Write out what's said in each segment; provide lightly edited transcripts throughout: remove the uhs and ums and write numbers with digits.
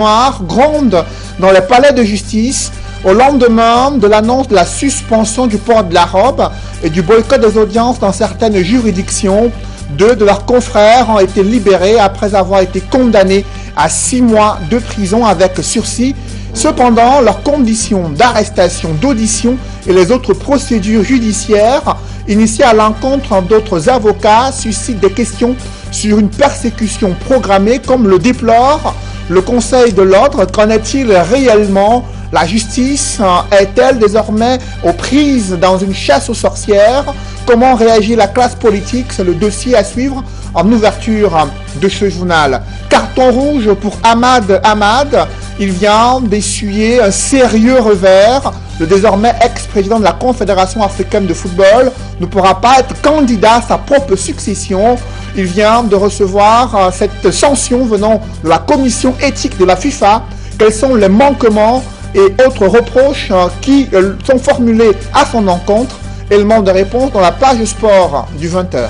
noire gronde dans les palais de justice au lendemain de l'annonce de la suspension du port de la robe et du boycott des audiences dans certaines juridictions. 2 de leurs confrères ont été libérés après avoir été condamnés à 6 mois de prison avec sursis. Cependant, leurs conditions d'arrestation, d'audition et les autres procédures judiciaires initiées à l'encontre d'autres avocats suscitent des questions sur une persécution programmée, comme le déplore le Conseil de l'ordre. Qu'en est-il réellement? La justice est-elle désormais aux prises dans une chasse aux sorcières? Comment réagit la classe politique? C'est le dossier à suivre en ouverture de ce journal. Carton rouge pour Ahmad Ahmad. Il vient d'essuyer un sérieux revers. Le désormais ex-président de la Confédération africaine de football ne pourra pas être candidat à sa propre succession. Il vient de recevoir cette sanction venant de la commission éthique de la FIFA. Quels sont les manquements et autres reproches qui sont formulés à son encontre? Élément de réponse dans la page sport du 20h.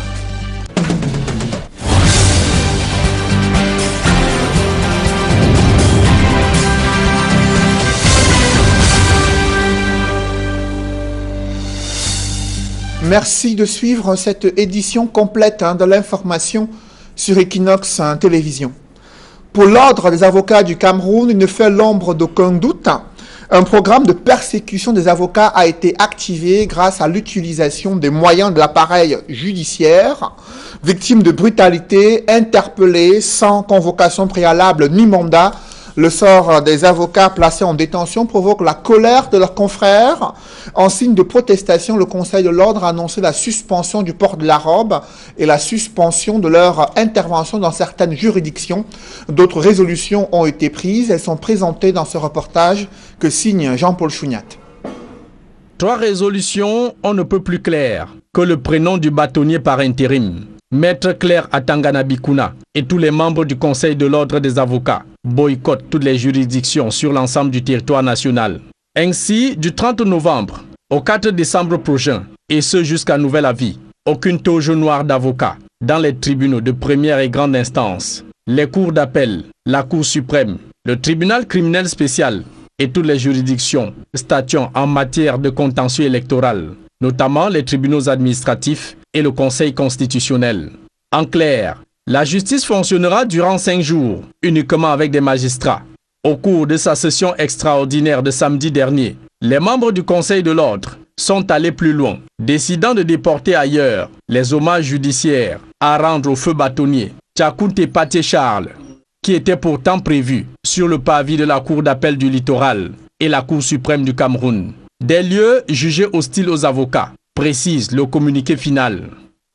Merci de suivre cette édition complète de l'information sur Equinox Télévision. Pour l'ordre des avocats du Cameroun, il ne fait l'ombre d'aucun doute. Un programme de persécution des avocats a été activé grâce à l'utilisation des moyens de l'appareil judiciaire. Victimes de brutalité, interpellés sans convocation préalable ni mandat, le sort des avocats placés en détention provoque la colère de leurs confrères. En signe de protestation, le Conseil de l'ordre a annoncé la suspension du port de la robe et la suspension de leur intervention dans certaines juridictions. D'autres résolutions ont été prises. Elles sont présentées dans ce reportage que signe Jean-Paul Chouniat. 3 résolutions, on ne peut plus clair que le prénom du bâtonnier par intérim. Maître Claire Atangana Bikuna et tous les membres du Conseil de l'ordre des avocats boycottent toutes les juridictions sur l'ensemble du territoire national. Ainsi, du 30 novembre au 4 décembre prochain, et ce jusqu'à nouvel avis, aucune toge noire d'avocats dans les tribunaux de première et grande instance, les cours d'appel, la Cour suprême, le tribunal criminel spécial et toutes les juridictions statuant en matière de contentieux électoral, notamment les tribunaux administratifs et le Conseil constitutionnel. En clair, la justice fonctionnera durant 5 jours, uniquement avec des magistrats. Au cours de sa session extraordinaire de samedi dernier, les membres du Conseil de l'ordre sont allés plus loin, décidant de déporter ailleurs les hommages judiciaires à rendre au feu bâtonnier Tchakounte Paté Charles, qui était pourtant prévu sur le pavis de la Cour d'appel du littoral et la Cour suprême du Cameroun. Des lieux jugés hostiles aux avocats, précise le communiqué final.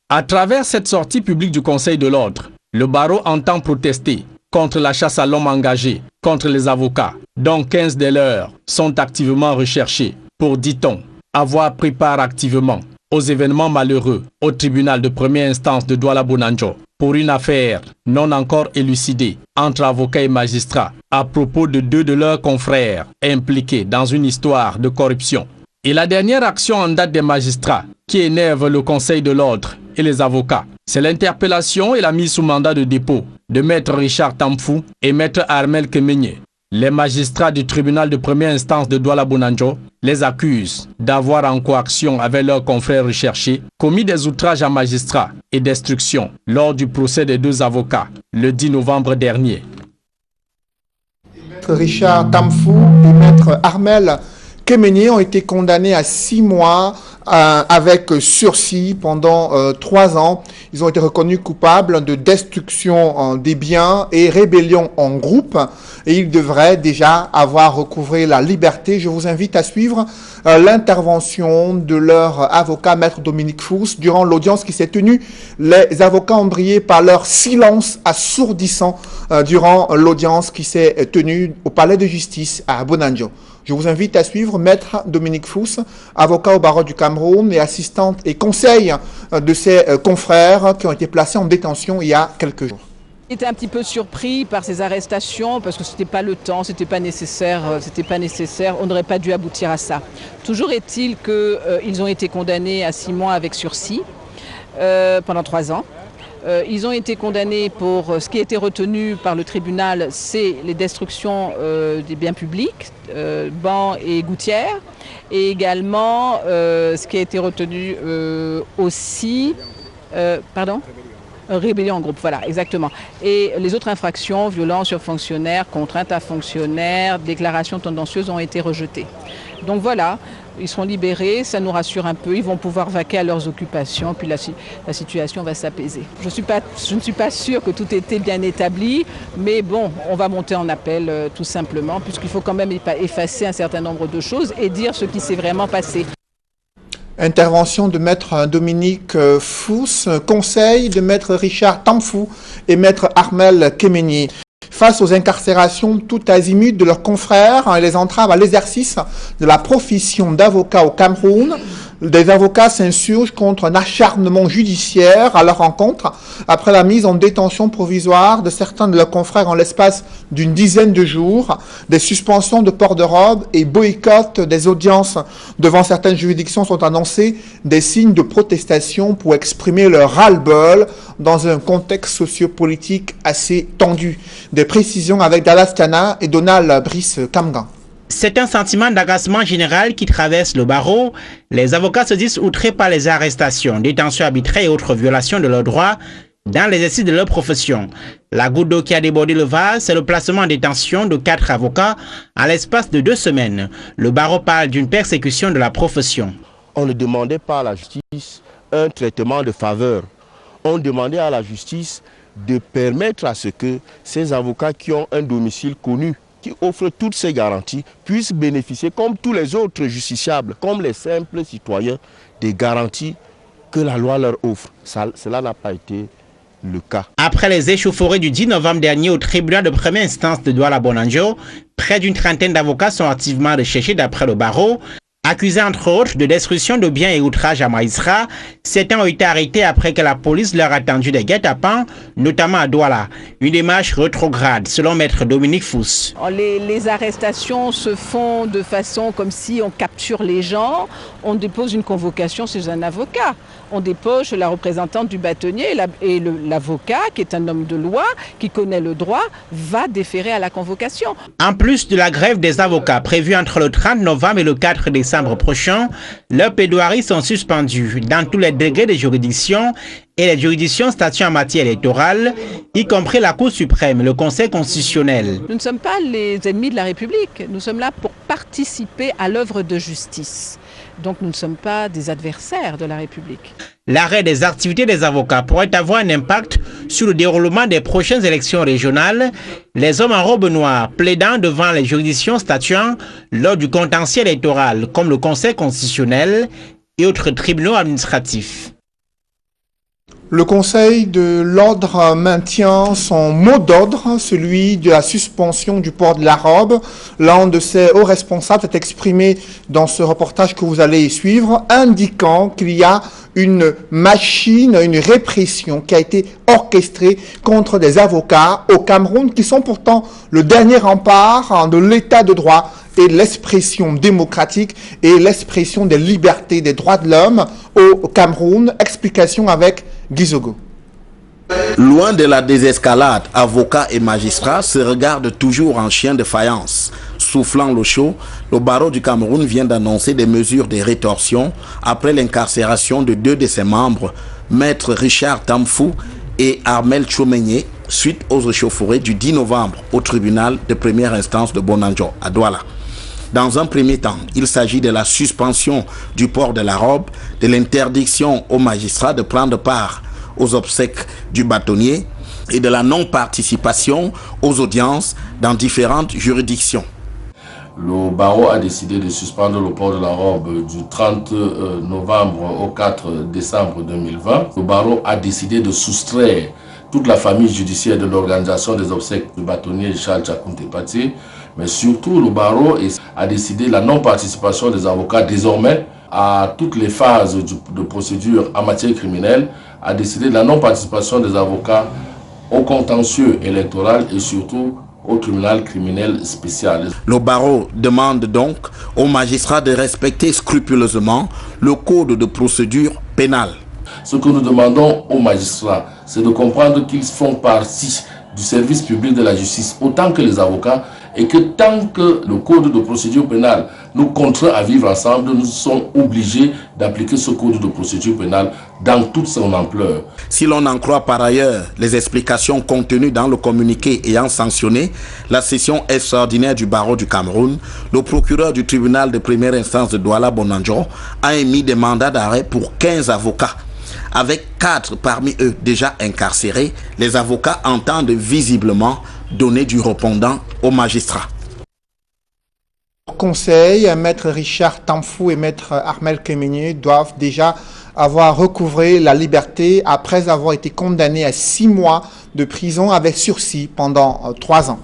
À travers cette sortie publique du Conseil de l'ordre, le barreau entend protester contre la chasse à l'homme engagée contre les avocats, dont 15 des leurs sont activement recherchés pour, dit-on, avoir pris part activement aux événements malheureux au tribunal de première instance de Douala-Bounanjo pour une affaire non encore élucidée entre avocats et magistrats à propos de 2 de leurs confrères impliqués dans une histoire de corruption. Et la dernière action en date des magistrats qui énerve le Conseil de l'ordre et les avocats, c'est l'interpellation et la mise sous mandat de dépôt de Maître Richard Tamfou et Maître Armel Kemenye. Les magistrats du tribunal de première instance de Douala-Bounanjo les accusent d'avoir en coaction avec leurs confrères recherchés commis des outrages à magistrats et destruction lors du procès des 2 avocats le 10 novembre dernier. Richard Tamfou et Maître Armel Kemenye ont été condamnés à 6 mois avec sursis pendant 3 ans. Ils ont été reconnus coupables de destruction des biens et rébellion en groupe et ils devraient déjà avoir recouvré la liberté. Je vous invite à suivre l'intervention de leur avocat, Maître Dominique Fous. Durant l'audience qui s'est tenue, les avocats ont brillé par leur silence assourdissant durant l'audience qui s'est tenue au palais de justice à Bounanjo. Je vous invite à suivre Maître Dominique Fous, avocat au barreau du Cameroun et assistante et conseil de ses confrères qui ont été placés en détention il y a quelques jours. J'étais un petit peu surpris par ces arrestations parce que c'était pas le temps, c'était pas nécessaire, on n'aurait pas dû aboutir à ça. Toujours est-il qu'ils ont été condamnés à 6 mois avec sursis pendant 3 ans. Ils ont été condamnés pour ce qui a été retenu par le tribunal, c'est les destructions des biens publics, bancs et gouttières, et également ce qui a été retenu aussi, rébellion en groupe, voilà, exactement. Et les autres infractions, violence sur fonctionnaires, contrainte à fonctionnaires, déclarations tendancieuses ont été rejetées. Donc voilà, ils seront libérés, ça nous rassure un peu, ils vont pouvoir vaquer à leurs occupations, puis la situation va s'apaiser. Je ne suis pas sûre que tout était bien établi, mais bon, on va monter en appel tout simplement, puisqu'il faut quand même effacer un certain nombre de choses et dire ce qui s'est vraiment passé. Intervention de maître Dominique Fous, conseil de maître Richard Tamfou et maître Armel Kemeni. Face aux incarcérations tout azimut de leurs confrères et les entraves à l'exercice de la profession d'avocat au Cameroun, des avocats s'insurgent contre un acharnement judiciaire à leur encontre après la mise en détention provisoire de certains de leurs confrères en l'espace d'une dizaine de jours, des suspensions de port de robe et boycott des audiences devant certaines juridictions sont annoncés, des signes de protestation pour exprimer leur ras-le-bol dans un contexte sociopolitique assez tendu. Des précisions avec Dallas Tiana et Donald Brice Kamgan. C'est un sentiment d'agacement général qui traverse le barreau. Les avocats se disent outrés par les arrestations, détentions arbitraires et autres violations de leurs droits dans l'exercice de leur profession. La goutte d'eau qui a débordé le vase, c'est le placement en détention de 4 avocats à l'espace de 2 semaines. Le barreau parle d'une persécution de la profession. On ne demandait pas à la justice un traitement de faveur. On demandait à la justice de permettre à ce que ces avocats qui ont un domicile connu, qui offrent toutes ces garanties, puissent bénéficier, comme tous les autres justiciables, comme les simples citoyens, des garanties que la loi leur offre. Cela n'a pas été le cas. Après les échauffourées du 10 novembre dernier au tribunal de première instance de Douala-Bonanjo, près d'une trentaine d'avocats sont activement recherchés d'après le barreau. Accusés entre autres de destruction de biens et outrage à magistrats, certains ont été arrêtés après que la police leur a tendu des guet-apens, notamment à Douala. Une démarche rétrograde, selon maître Dominique Fous. Les arrestations se font de façon comme si on capture les gens, on dépose une convocation chez un avocat. On dépose chez la représentante du bâtonnier et l'avocat, qui est un homme de loi, qui connaît le droit, va déférer à la convocation. En plus de la grève des avocats prévue entre le 30 novembre et le 4 décembre prochain, leurs plaidoiries sont suspendues dans tous les degrés des juridictions et les juridictions statuant en matière électorale, y compris la Cour suprême, le Conseil constitutionnel. Nous ne sommes pas les ennemis de la République, nous sommes là pour participer à l'œuvre de justice. Donc nous ne sommes pas des adversaires de la République. L'arrêt des activités des avocats pourrait avoir un impact sur le déroulement des prochaines élections régionales. Les hommes en robe noire plaidant devant les juridictions statuant lors du contentieux électoral, comme le Conseil constitutionnel et autres tribunaux administratifs. Le Conseil de l'ordre maintient son mot d'ordre, celui de la suspension du port de la robe. L'un de ses hauts responsables s'est exprimé dans ce reportage que vous allez suivre, indiquant qu'il y a une machine, une répression qui a été orchestrée contre des avocats au Cameroun, qui sont pourtant le dernier rempart de l'état de droit et l'expression démocratique et l'expression des libertés, des droits de l'homme au Cameroun. Explication avec Gizogo. Loin de la désescalade, avocats et magistrats se regardent toujours en chien de faïence. Soufflant le chaud, le barreau du Cameroun vient d'annoncer des mesures de rétorsion après l'incarcération de 2 de ses membres, maître Richard Tamfou et Armel Kemeni, suite aux échauffourées du 10 novembre au tribunal de première instance de Bonanjo à Douala. Dans un premier temps, il s'agit de la suspension du port de la robe, de l'interdiction aux magistrats de prendre part aux obsèques du bâtonnier et de la non-participation aux audiences dans différentes juridictions. Le barreau a décidé de suspendre le port de la robe du 30 novembre au 4 décembre 2020. Le barreau a décidé de soustraire toute la famille judiciaire de l'organisation des obsèques du bâtonnier Charles Tchakounte Patsé. Mais surtout, le barreau a décidé la non-participation des avocats désormais à toutes les phases de procédure en matière criminelle, a décidé la non-participation des avocats au contentieux électoral et surtout au tribunal criminel spécial. Le barreau demande donc aux magistrats de respecter scrupuleusement le code de procédure pénale. Ce que nous demandons aux magistrats, c'est de comprendre qu'ils font partie du service public de la justice, autant que les avocats, et que tant que le code de procédure pénale nous contraint à vivre ensemble, nous sommes obligés d'appliquer ce code de procédure pénale dans toute son ampleur. Si l'on en croit par ailleurs les explications contenues dans le communiqué ayant sanctionné la session extraordinaire du barreau du Cameroun, le procureur du tribunal de première instance de Douala-Bonanjo a émis des mandats d'arrêt pour 15 avocats. Avec 4 parmi eux déjà incarcérés, les avocats entendent visiblement donner du répondant aux magistrats. Conseil, Maître Richard Tamfou et Maître Armel Kemegne doivent déjà avoir recouvré la liberté après avoir été condamnés à 6 mois de prison avec sursis pendant 3 ans.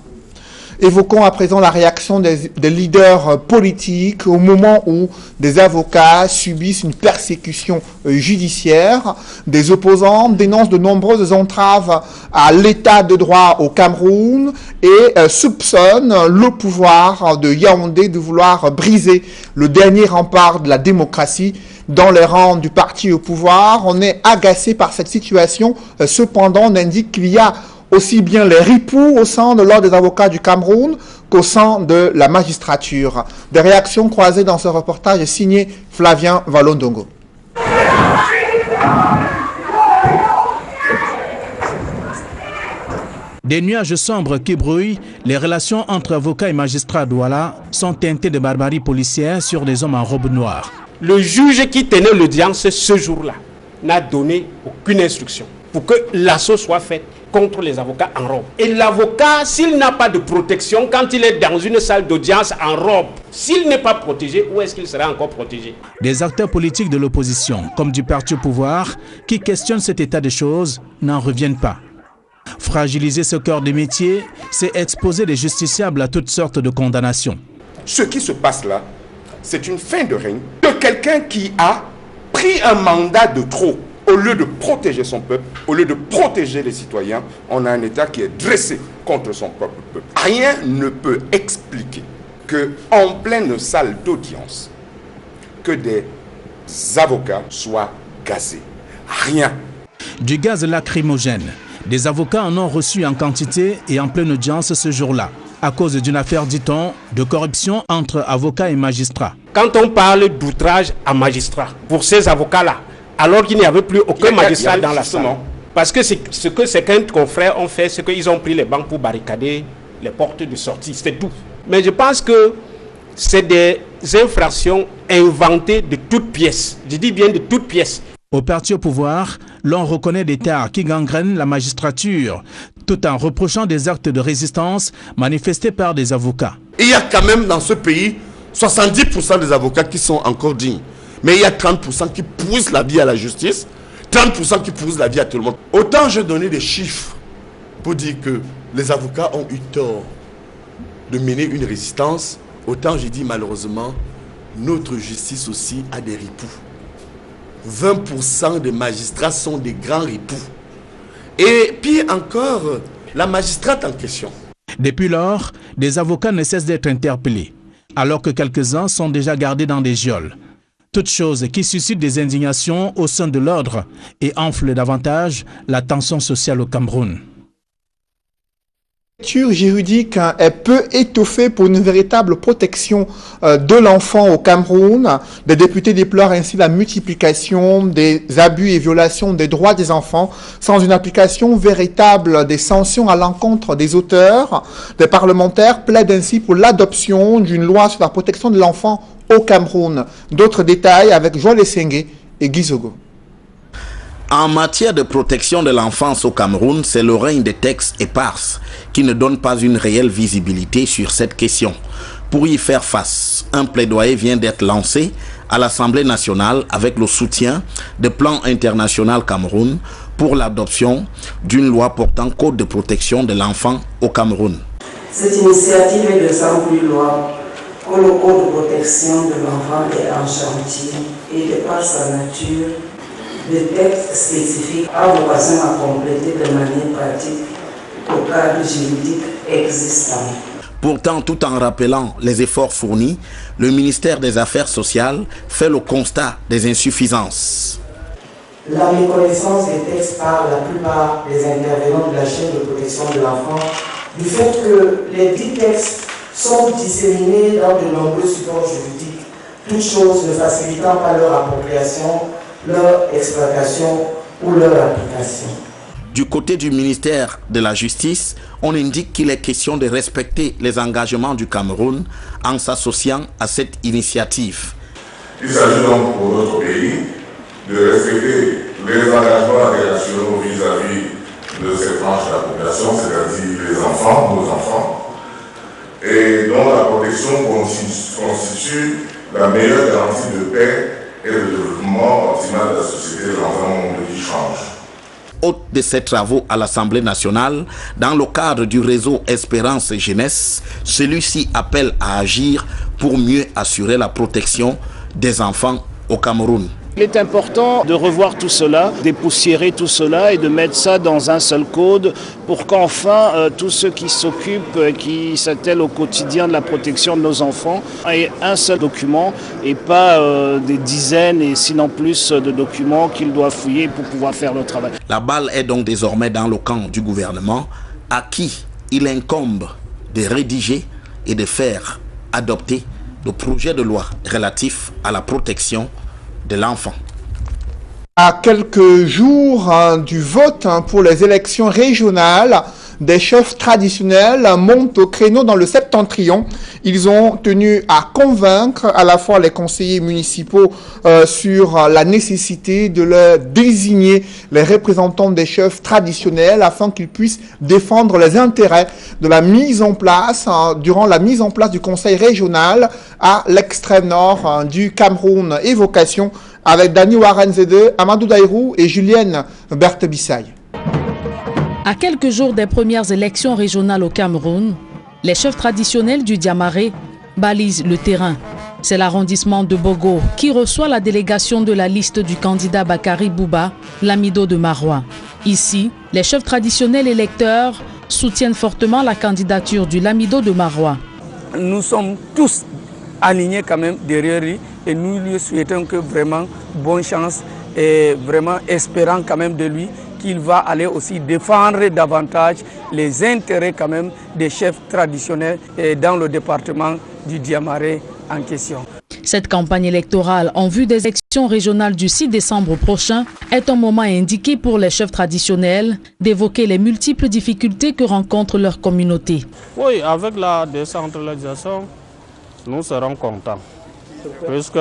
Évoquons à présent la réaction des leaders politiques au moment où des avocats subissent une persécution judiciaire. Des opposants dénoncent de nombreuses entraves à l'état de droit au Cameroun et soupçonnent le pouvoir de Yaoundé de vouloir briser le dernier rempart de la démocratie. Dans les rangs du parti au pouvoir, on est agacé par cette situation. Cependant, on indique qu'il y a aussi bien les ripoux au sein de l'ordre des avocats du Cameroun qu'au sein de la magistrature. Des réactions croisées dans ce reportage signé Flavien Valondongo. Des nuages sombres qui brouillent, les relations entre avocats et magistrats à Douala sont teintées de barbarie policière sur des hommes en robe noire. Le juge qui tenait l'audience ce jour-là n'a donné aucune instruction pour que l'assaut soit fait contre les avocats en robe. Et l'avocat, s'il n'a pas de protection, quand il est dans une salle d'audience en robe, s'il n'est pas protégé, où est-ce qu'il sera encore protégé? Des acteurs politiques de l'opposition, comme du parti au pouvoir, qui questionnent cet état de choses, n'en reviennent pas. Fragiliser ce corps de métier, c'est exposer les justiciables à toutes sortes de condamnations. Ce qui se passe là, c'est une fin de règne de quelqu'un qui a pris un mandat de trop. Au lieu de protéger son peuple, au lieu de protéger les citoyens, on a un État qui est dressé contre son propre peuple. Rien ne peut expliquer qu'en pleine salle d'audience, que des avocats soient gazés. Rien. Du gaz lacrymogène. Des avocats en ont reçu en quantité et en pleine audience ce jour-là, à cause d'une affaire, dit-on, de corruption entre avocats et magistrats. Quand on parle d'outrage à magistrat, pour ces avocats-là, alors qu'il n'y avait plus aucun magistrat dans la salle. Parce que ce que certains confrères ont fait, c'est qu'ils ont pris les bancs pour barricader les portes de sortie, c'est tout. Mais je pense que c'est des infractions inventées de toutes pièces. Je dis bien de toutes pièces. Au parti au pouvoir, l'on reconnaît des tares qui gangrènent la magistrature, tout en reprochant des actes de résistance manifestés par des avocats. Il y a quand même dans ce pays 70% des avocats qui sont encore dignes. Mais il y a 30% qui poussent la vie à la justice, 30% qui poussent la vie à tout le monde. Autant je donnais des chiffres pour dire que les avocats ont eu tort de mener une résistance, autant j'ai dit malheureusement, notre justice aussi a des ripoux. 20% des magistrats sont des grands ripoux. Et puis encore, la magistrate en question. Depuis lors, des avocats ne cessent d'être interpellés, alors que quelques-uns sont déjà gardés dans des geôles. Toute chose qui suscite des indignations au sein de l'ordre et enfle davantage la tension sociale au Cameroun. La structure juridique est peu étoffée pour une véritable protection de l'enfant au Cameroun. Les députés déplorent ainsi la multiplication des abus et violations des droits des enfants sans une application véritable des sanctions à l'encontre des auteurs. Les parlementaires plaident ainsi pour l'adoption d'une loi sur la protection de l'enfant au Cameroun. D'autres détails avec Joël Essengue et Guy Zogo. En matière de protection de l'enfance au Cameroun, c'est le règne des textes éparses qui ne donne pas une réelle visibilité sur cette question. Pour y faire face, un plaidoyer vient d'être lancé à l'Assemblée nationale avec le soutien de Plan International Cameroun pour l'adoption d'une loi portant code de protection de l'enfant au Cameroun. Cette initiative est de sans plus loi pour le code de protection de l'enfant est en chantier et de par sa nature, le texte spécifique a vocation à compléter de manière pratique au cadre juridique existant. Pourtant, tout en rappelant les efforts fournis, le ministère des Affaires sociales fait le constat des insuffisances. La méconnaissance des textes par la plupart des intervenants de la chaîne de protection de l'enfant, du fait que les dits textes sont disséminés dans de nombreux supports juridiques, toutes choses ne facilitant pas leur appropriation, leur exploitation ou leur application. Du côté du ministère de la Justice, on indique qu'il est question de respecter les engagements du Cameroun en s'associant à cette initiative. Il s'agit donc pour notre pays de respecter les engagements internationaux vis-à-vis de cette tranche de la population, c'est-à-dire les enfants, nos enfants, et dont la protection constitue la meilleure garantie de paix et de développement optimal de la société dans un monde qui change. Hôte de ces travaux à l'Assemblée nationale, dans le cadre du réseau Espérance Jeunesse, celui-ci appelle à agir pour mieux assurer la protection des enfants au Cameroun. Il est important de revoir tout cela, dépoussiérer tout cela et de mettre ça dans un seul code pour qu'enfin tous ceux qui s'occupent, qui s'attellent au quotidien de la protection de nos enfants aient un seul document et pas des dizaines et sinon plus de documents qu'ils doivent fouiller pour pouvoir faire leur travail. La balle est donc désormais dans le camp du gouvernement à qui il incombe de rédiger et de faire adopter le projet de loi relatif à la protection de l'enfant. À quelques jours du vote pour les élections régionales, des chefs traditionnels montent au créneau dans le septentrion. Ils ont tenu à convaincre à la fois les conseillers municipaux sur la nécessité de leur désigner les représentants des chefs traditionnels afin qu'ils puissent défendre les intérêts de la mise en place, durant la mise en place du conseil régional à l'extrême nord du Cameroun. Évocation avec Dani Warenzede, Amadou Daïrou et Julienne Berthe-Bissaye. À quelques jours des premières élections régionales au Cameroun, les chefs traditionnels du Diamaré balisent le terrain. C'est l'arrondissement de Bogo qui reçoit la délégation de la liste du candidat Bakari Bouba, l'amido de Marois. Ici, les chefs traditionnels électeurs soutiennent fortement la candidature du lamido de Marois. Nous sommes tous alignés quand même derrière lui et nous lui souhaitons que vraiment bonne chance et vraiment espérant quand même de lui qu'il va aller aussi défendre davantage les intérêts quand même des chefs traditionnels dans le département du Diamaré en question. Cette campagne électorale en vue des élections régionales du 6 décembre prochain est un moment indiqué pour les chefs traditionnels d'évoquer les multiples difficultés que rencontre leur communauté. Oui, avec la décentralisation, nous serons contents puisque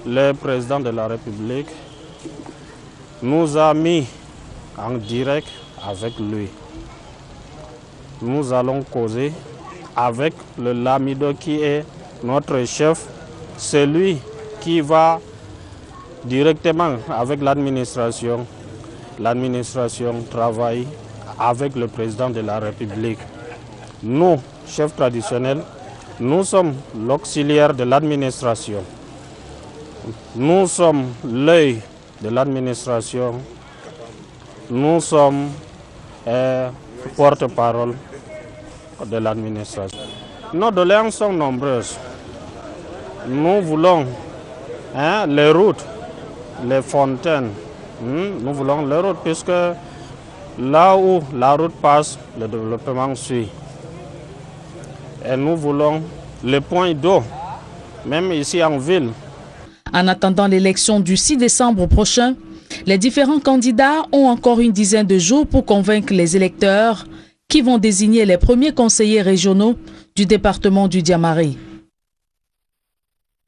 le président de la République nous a mis en direct avec lui. Nous allons causer avec le lamido qui est notre chef, celui qui va directement avec l'administration. L'administration travaille avec le président de la République. Nous, chefs traditionnels, nous sommes l'auxiliaire de l'administration. Nous sommes l'œil de l'administration. Nous sommes porte-parole de l'administration. Nos doléances sont nombreuses. Nous voulons les routes, les fontaines. Nous voulons les routes puisque là où la route passe, le développement suit. Et nous voulons les points d'eau, même ici en ville. En attendant l'élection du 6 décembre prochain, les différents candidats ont encore une dizaine de jours pour convaincre les électeurs qui vont désigner les premiers conseillers régionaux du département du Diamaré.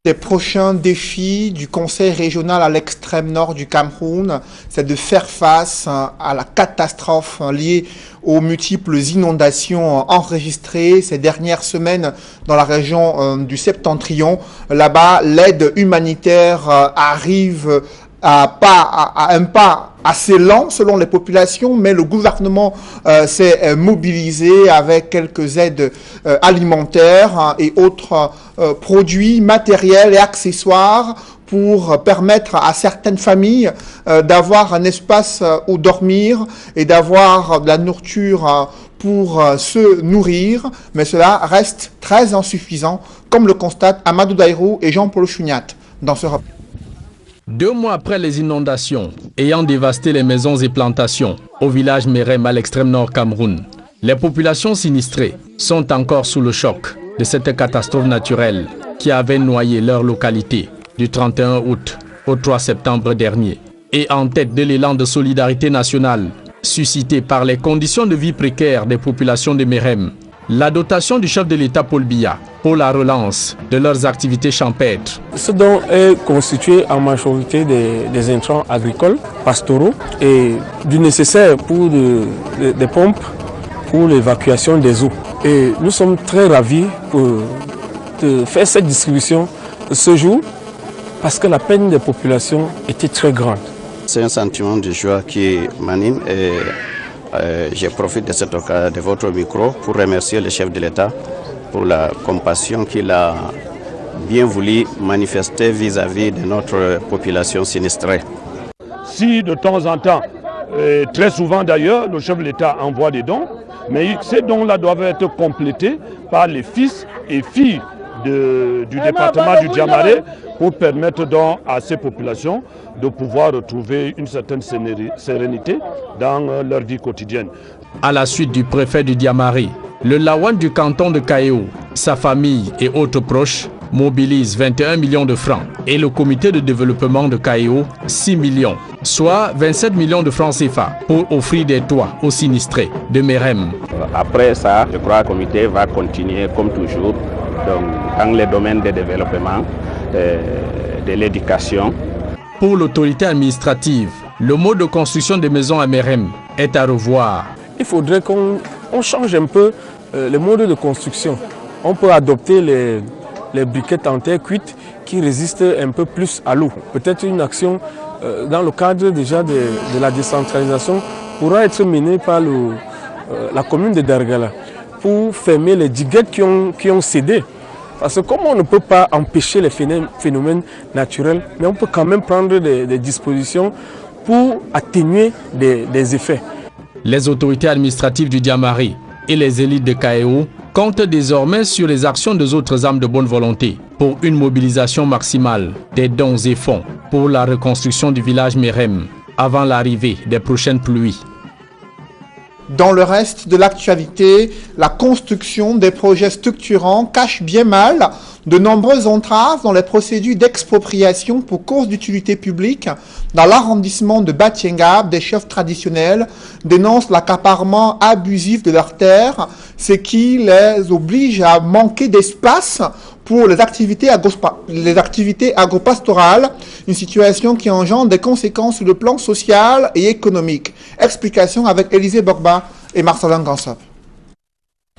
Les prochains défis du conseil régional à l'extrême nord du Cameroun, c'est de faire face à la catastrophe liée aux multiples inondations enregistrées ces dernières semaines dans la région du Septentrion. Là-bas, l'aide humanitaire arrive à un pas assez lent selon les populations, mais le gouvernement s'est mobilisé avec quelques aides alimentaires et autres produits matériels et accessoires pour permettre à certaines familles d'avoir un espace où dormir et d'avoir de la nourriture pour se nourrir, mais cela reste très insuffisant, comme le constatent Amadou Daïrou et Jean-Paul Chougnat dans ce rapport. 2 mois après les inondations ayant dévasté les maisons et plantations au village Merem à l'extrême nord Cameroun, les populations sinistrées sont encore sous le choc de cette catastrophe naturelle qui avait noyé leur localité du 31 août au 3 septembre dernier. Et en tête de l'élan de solidarité nationale suscité par les conditions de vie précaires des populations de Merem, la dotation du chef de l'État Paul Biya pour la relance de leurs activités champêtres. Ce don est constitué en majorité des intrants agricoles, pastoraux et du nécessaire pour des pompes pour l'évacuation des eaux. Et nous sommes très ravis de faire cette distribution ce jour parce que la peine des populations était très grande. C'est un sentiment de joie qui m'anime et je profite de cette occasion de votre micro pour remercier le chef de l'État pour la compassion qu'il a bien voulu manifester vis-à-vis de notre population sinistrée. Si de temps en temps, et très souvent d'ailleurs, le chef de l'État envoie des dons, mais ces dons-là doivent être complétés par les fils et filles du département du Diamaré pour permettre donc à ces populations de pouvoir retrouver une certaine sérénité dans leur vie quotidienne. À la suite du préfet du Diamaré, le Lawan du canton de Kaeo, sa famille et autres proches mobilisent 21 millions de francs et le comité de développement de Kaeo 6 millions, soit 27 millions de francs CFA pour offrir des toits aux sinistrés de Merem. Après ça, je crois que le comité va continuer comme toujours dans les domaines de développement, de l'éducation. Pour l'autorité administrative, le mode de construction des maisons à Merem est à revoir. Il faudrait qu'on change un peu le mode de construction. On peut adopter les briquettes en terre cuite qui résistent un peu plus à l'eau. Peut-être une action dans le cadre déjà de la décentralisation pourra être menée par la commune de Dargala pour fermer les diguettes qui ont cédé. Parce que comme on ne peut pas empêcher les phénomènes naturels, mais on peut quand même prendre des dispositions pour atténuer des effets. Les autorités administratives du Diamaré et les élites de Kaeo comptent désormais sur les actions des autres âmes de bonne volonté pour une mobilisation maximale des dons et fonds pour la reconstruction du village Merem avant l'arrivée des prochaines pluies. Dans le reste de l'actualité, la construction des projets structurants cache bien mal de nombreuses entraves dans les procédures d'expropriation pour cause d'utilité publique. Dans l'arrondissement de Batienga, des chefs traditionnels dénoncent l'accaparement abusif de leurs terres, ce qui les oblige à manquer d'espace pour les activités agropastorales, une situation qui engendre des conséquences sur le plan social et économique. Explication avec Élisée Bogba et Marcelin Gansop.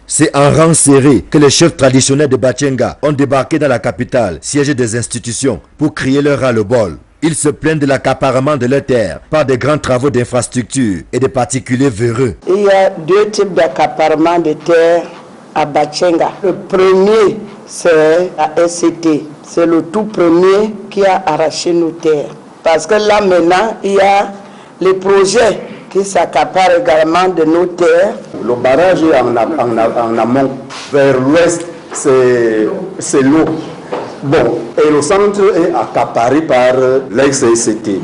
C'est en rang serré que les chefs traditionnels de Batienga ont débarqué dans la capitale, siège des institutions, pour crier leur ras-le-bol. Ils se plaignent de l'accaparement de leurs terres par des grands travaux d'infrastructure et des particuliers véreux. Il y a 2 types d'accaparement de terres à Batienga. Le premier, c'est la SCT. C'est le tout premier qui a arraché nos terres. Parce que là maintenant, il y a les projets qui s'accaparent également de nos terres. Le barrage est en amont. Vers l'ouest, c'est l'eau. Bon, et le centre est accaparé par l'ex-SCT.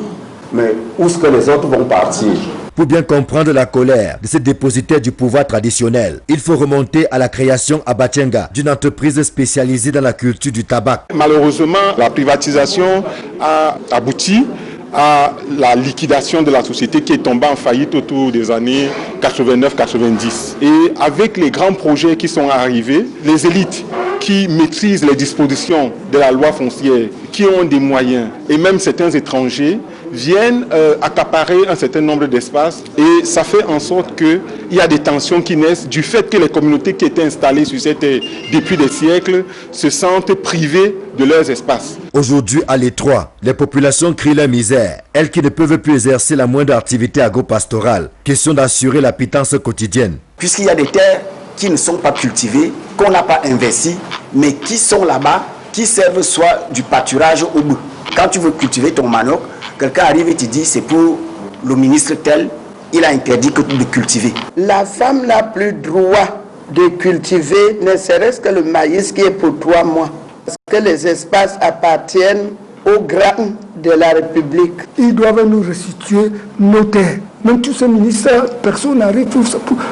Mais où est-ce que les autres vont partir? Pour bien comprendre la colère de ces dépositaires du pouvoir traditionnel, il faut remonter à la création à Batienga d'une entreprise spécialisée dans la culture du tabac. Malheureusement, la privatisation a abouti à la liquidation de la société qui est tombée en faillite autour des années 89-90. Et avec les grands projets qui sont arrivés, les élites qui maîtrisent les dispositions de la loi foncière, qui ont des moyens, et même certains étrangers, viennent accaparer un certain nombre d'espaces et ça fait en sorte qu'il y a des tensions qui naissent du fait que les communautés qui étaient installées sur cette terre depuis des siècles se sentent privées de leurs espaces. Aujourd'hui, à l'étroit, les populations crient leur misère, elles qui ne peuvent plus exercer la moindre activité agro-pastorale. Question d'assurer la pitance quotidienne. Puisqu'il y a des terres qui ne sont pas cultivées, qu'on n'a pas investies, mais qui sont là-bas, qui servent soit du pâturage au bout. Quand tu veux cultiver ton manioc, quelqu'un arrive et te dit c'est pour le ministre tel, il a interdit de cultiver. La femme n'a plus droit de cultiver, ne serait-ce que le maïs qui est pour toi, moi. Parce que les espaces appartiennent aux grands de la République. Ils doivent nous restituer nos terres. Même tous ces ministères, personne n'arrive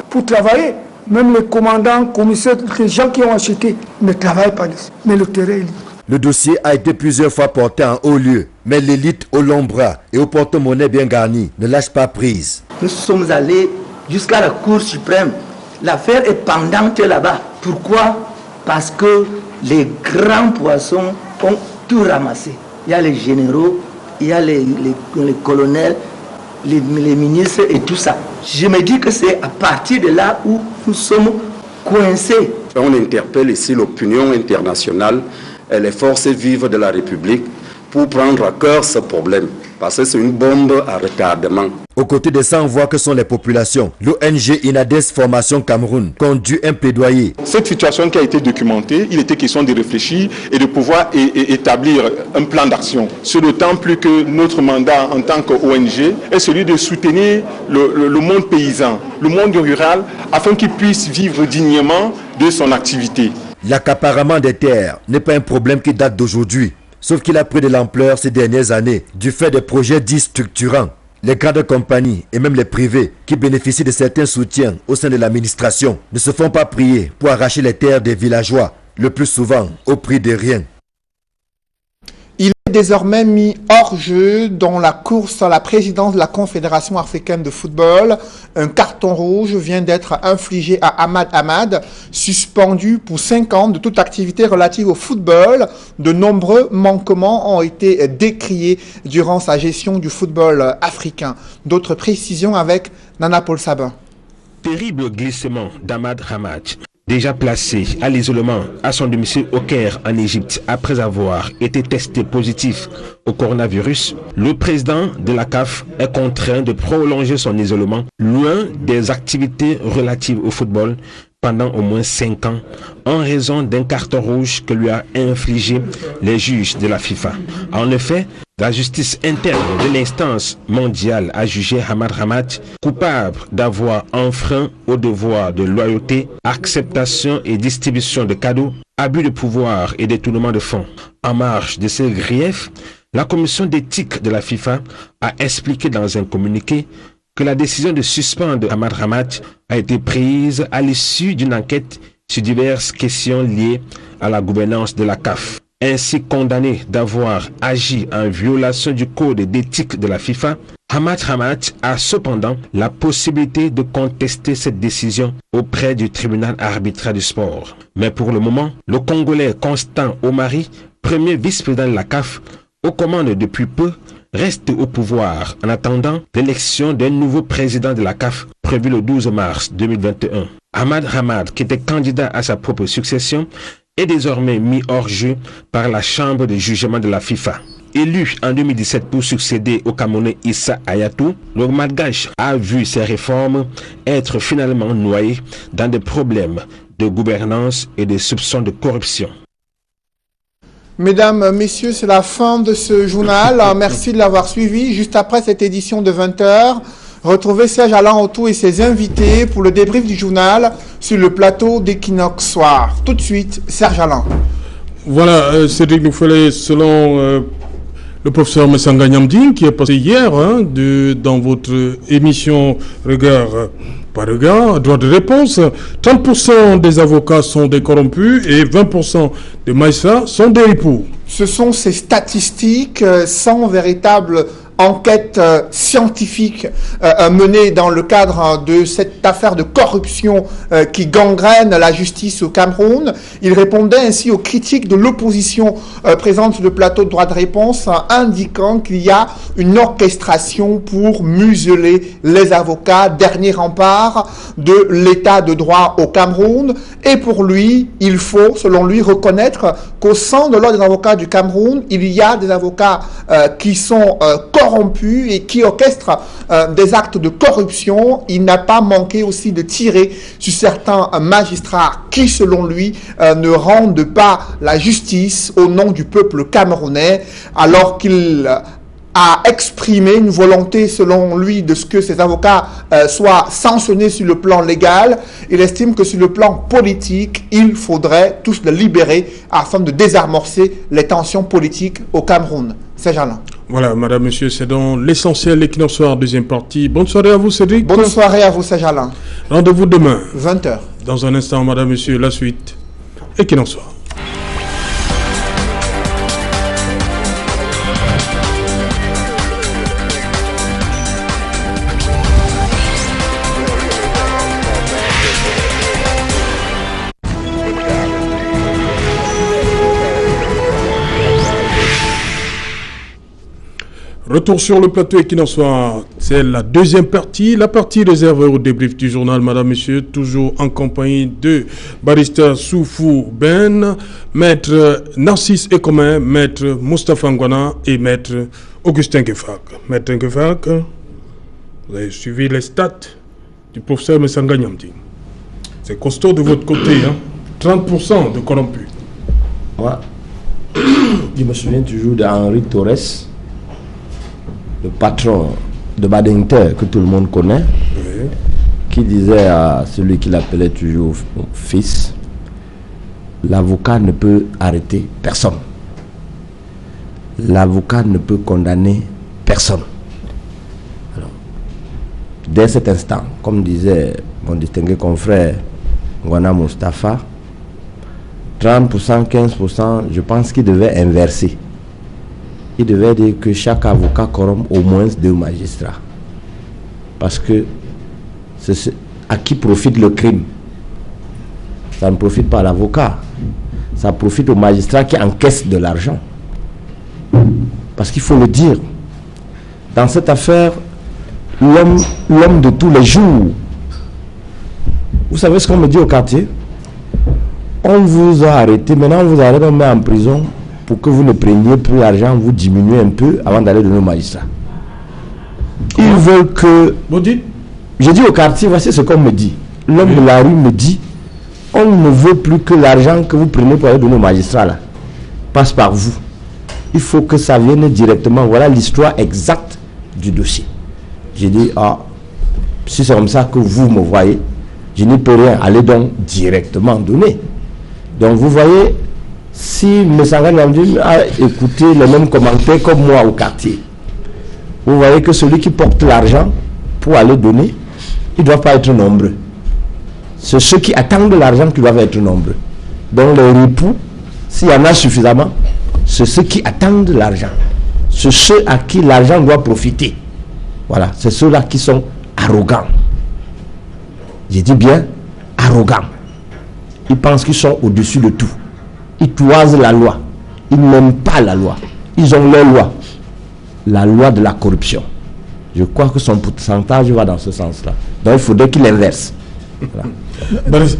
pour travailler. Même les commandants, commissaires, les gens qui ont acheté ne travaillent pas ici. Mais le terrain est libre. Le dossier a été plusieurs fois porté en haut lieu, mais l'élite au long bras et au porte-monnaie bien garni ne lâche pas prise. Nous sommes allés jusqu'à la Cour suprême. L'affaire est pendante là-bas. Pourquoi? Parce que les grands poissons ont tout ramassé. Il y a les généraux, il y a les colonels, les ministres et tout ça. Je me dis que c'est à partir de là où nous sommes coincés. On interpelle ici l'opinion internationale et les forces vives de la République pour prendre à cœur ce problème, parce que c'est une bombe à retardement. Aux côtés des sans-voix que sont les populations, l'ONG Inades Formation Cameroun conduit un plaidoyer. Cette situation qui a été documentée, il était question de réfléchir et de pouvoir établir un plan d'action. C'est d'autant plus que notre mandat en tant qu'ONG est celui de soutenir le monde paysan, le monde rural, afin qu'il puisse vivre dignement de son activité. L'accaparement des terres n'est pas un problème qui date d'aujourd'hui, sauf qu'il a pris de l'ampleur ces dernières années du fait des projets dits structurants. Les grandes compagnies et même les privés qui bénéficient de certains soutiens au sein de l'administration ne se font pas prier pour arracher les terres des villageois, le plus souvent au prix de rien. Il est désormais mis hors jeu dans la course à la présidence de la Confédération africaine de football. Un carton rouge vient d'être infligé à Ahmad Ahmad, suspendu pour 5 ans de toute activité relative au football. De nombreux manquements ont été décriés durant sa gestion du football africain. D'autres précisions avec Nana Paul Sabin. Terrible glissement d'Ahmad Ahmad. Déjà placé à l'isolement à son domicile au Caire en Égypte après avoir été testé positif au coronavirus, le président de la CAF est contraint de prolonger son isolement loin des activités relatives au football pendant au moins 5 ans en raison d'un carton rouge que lui a infligé les juges de la FIFA. En effet, la justice interne de l'instance mondiale a jugé Ahmad Ahmad coupable d'avoir enfreint au devoir de loyauté, acceptation et distribution de cadeaux, abus de pouvoir et détournement de fonds. En marge de ces griefs, la commission d'éthique de la FIFA a expliqué dans un communiqué que la décision de suspendre Ahmad Ahmad a été prise à l'issue d'une enquête sur diverses questions liées à la gouvernance de la CAF. Ainsi condamné d'avoir agi en violation du code d'éthique de la FIFA, Ahmad Ahmad a cependant la possibilité de contester cette décision auprès du tribunal arbitraire du sport. Mais pour le moment, le Congolais Constant Omari, premier vice-président de la CAF, aux commandes depuis peu, reste au pouvoir en attendant l'élection d'un nouveau président de la CAF prévu le 12 mars 2021. Ahmad Ahmad, qui était candidat à sa propre succession, est désormais mis hors jeu par la chambre de jugement de la FIFA. Élu en 2017 pour succéder au Camerounais Issa Hayatou, le Malgache a vu ses réformes être finalement noyées dans des problèmes de gouvernance et des soupçons de corruption. Mesdames, messieurs, c'est la fin de ce journal. Merci de l'avoir suivi. Juste après cette édition de 20h, retrouvez Serge Alain Autou et ses invités pour le débrief du journal sur le plateau d'Equinox Soir. Tout de suite, Serge Alain. Voilà, Cédric Nouffelé, selon le professeur Messanga Nyamdine, qui est passé hier dans votre émission Regard par regard, droit de réponse, 30% des avocats sont des corrompus et 20% des magistrats sont des époux. Ce sont ces statistiques sans véritable enquête scientifique menée dans le cadre de cette affaire de corruption qui gangrène la justice au Cameroun. Il répondait ainsi aux critiques de l'opposition présente sur le plateau de droit de réponse, indiquant qu'il y a une orchestration pour museler les avocats, dernier rempart de l'état de droit au Cameroun. Et pour lui, il faut, selon lui, reconnaître qu'au sein de l'ordre des avocats du Cameroun, il y a des avocats qui sont corrompus et qui orchestrent des actes de corruption. Il n'a pas manqué aussi de tirer sur certains magistrats qui, selon lui, ne rendent pas la justice au nom du peuple camerounais, alors qu'il a exprimé une volonté, selon lui, de ce que ses avocats soient sanctionnés sur le plan légal. Il estime que sur le plan politique, il faudrait tous le libérer afin de désamorcer les tensions politiques au Cameroun. C'est Alain. Voilà, madame, monsieur, c'est donc l'essentiel Equinox Soir, deuxième partie. Bonne soirée à vous, Cédric. Bonne soirée à vous, Serge Alain. Rendez-vous demain. 20h. Dans un instant, madame, monsieur, la suite. Equinox Soir. Retour sur le plateau Equinox Soir, c'est la deuxième partie, la partie réservée au débrief du journal, madame, monsieur, toujours en compagnie de barista Soufou Ben, maître Narcisse Ekomen, maître Moustapha Ngwana et maître Augustin Ngefak. Maître Ngefak, vous avez suivi les stats du professeur Messanga Nyamdi. C'est costaud de votre côté, hein? 30% de corrompus. Ouais. Je me souviens toujours d'Henri Torres, le patron de Badinter que tout le monde connaît, oui, qui disait à celui qu'il appelait toujours fils, l'avocat ne peut arrêter personne. L'avocat ne peut condamner personne. Alors, dès cet instant, comme disait mon distingué confrère Ngwana Moustapha, 30%, 15%, je pense qu'il devait inverser. Il devait dire que chaque avocat corrompt au moins 2 magistrats. Parce que c'est à qui profite le crime. Ça ne profite pas à l'avocat. Ça profite au magistrat qui encaisse de l'argent. Parce qu'il faut le dire. Dans cette affaire, l'homme de tous les jours. Vous savez ce qu'on me dit au quartier? On vous a arrêté, maintenant on vous arrête, on met en prison. Pour que vous ne preniez plus l'argent, vous diminuez un peu avant d'aller donner aux magistrats. Ils veulent que... Je dis au quartier, voici ce qu'on me dit. L'homme de la rue me dit, on ne veut plus que l'argent que vous prenez pour aller donner aux magistrats là passe par vous. Il faut que ça vienne directement. Voilà l'histoire exacte du dossier. J'ai dit, si c'est comme ça que vous me voyez, je n'y peux rien. Allez donc directement donner. Donc vous voyez... Si Messanga Nyamdi a écouté les mêmes commentaires comme moi au quartier, vous voyez que celui qui porte l'argent pour aller donner, ils ne doivent pas être nombreux. C'est ceux qui attendent l'argent qui doivent être nombreux. Donc les ripoux, s'il y en a suffisamment, c'est ceux qui attendent l'argent. C'est ceux à qui l'argent doit profiter. Voilà, c'est ceux-là qui sont arrogants. J'ai dit bien arrogants. Ils pensent qu'ils sont au-dessus de tout. Ils toisent la loi. Ils n'aiment pas la loi. Ils ont leur loi. La loi de la corruption. Je crois que son pourcentage va dans ce sens-là. Donc il faudrait qu'il inverse. Voilà.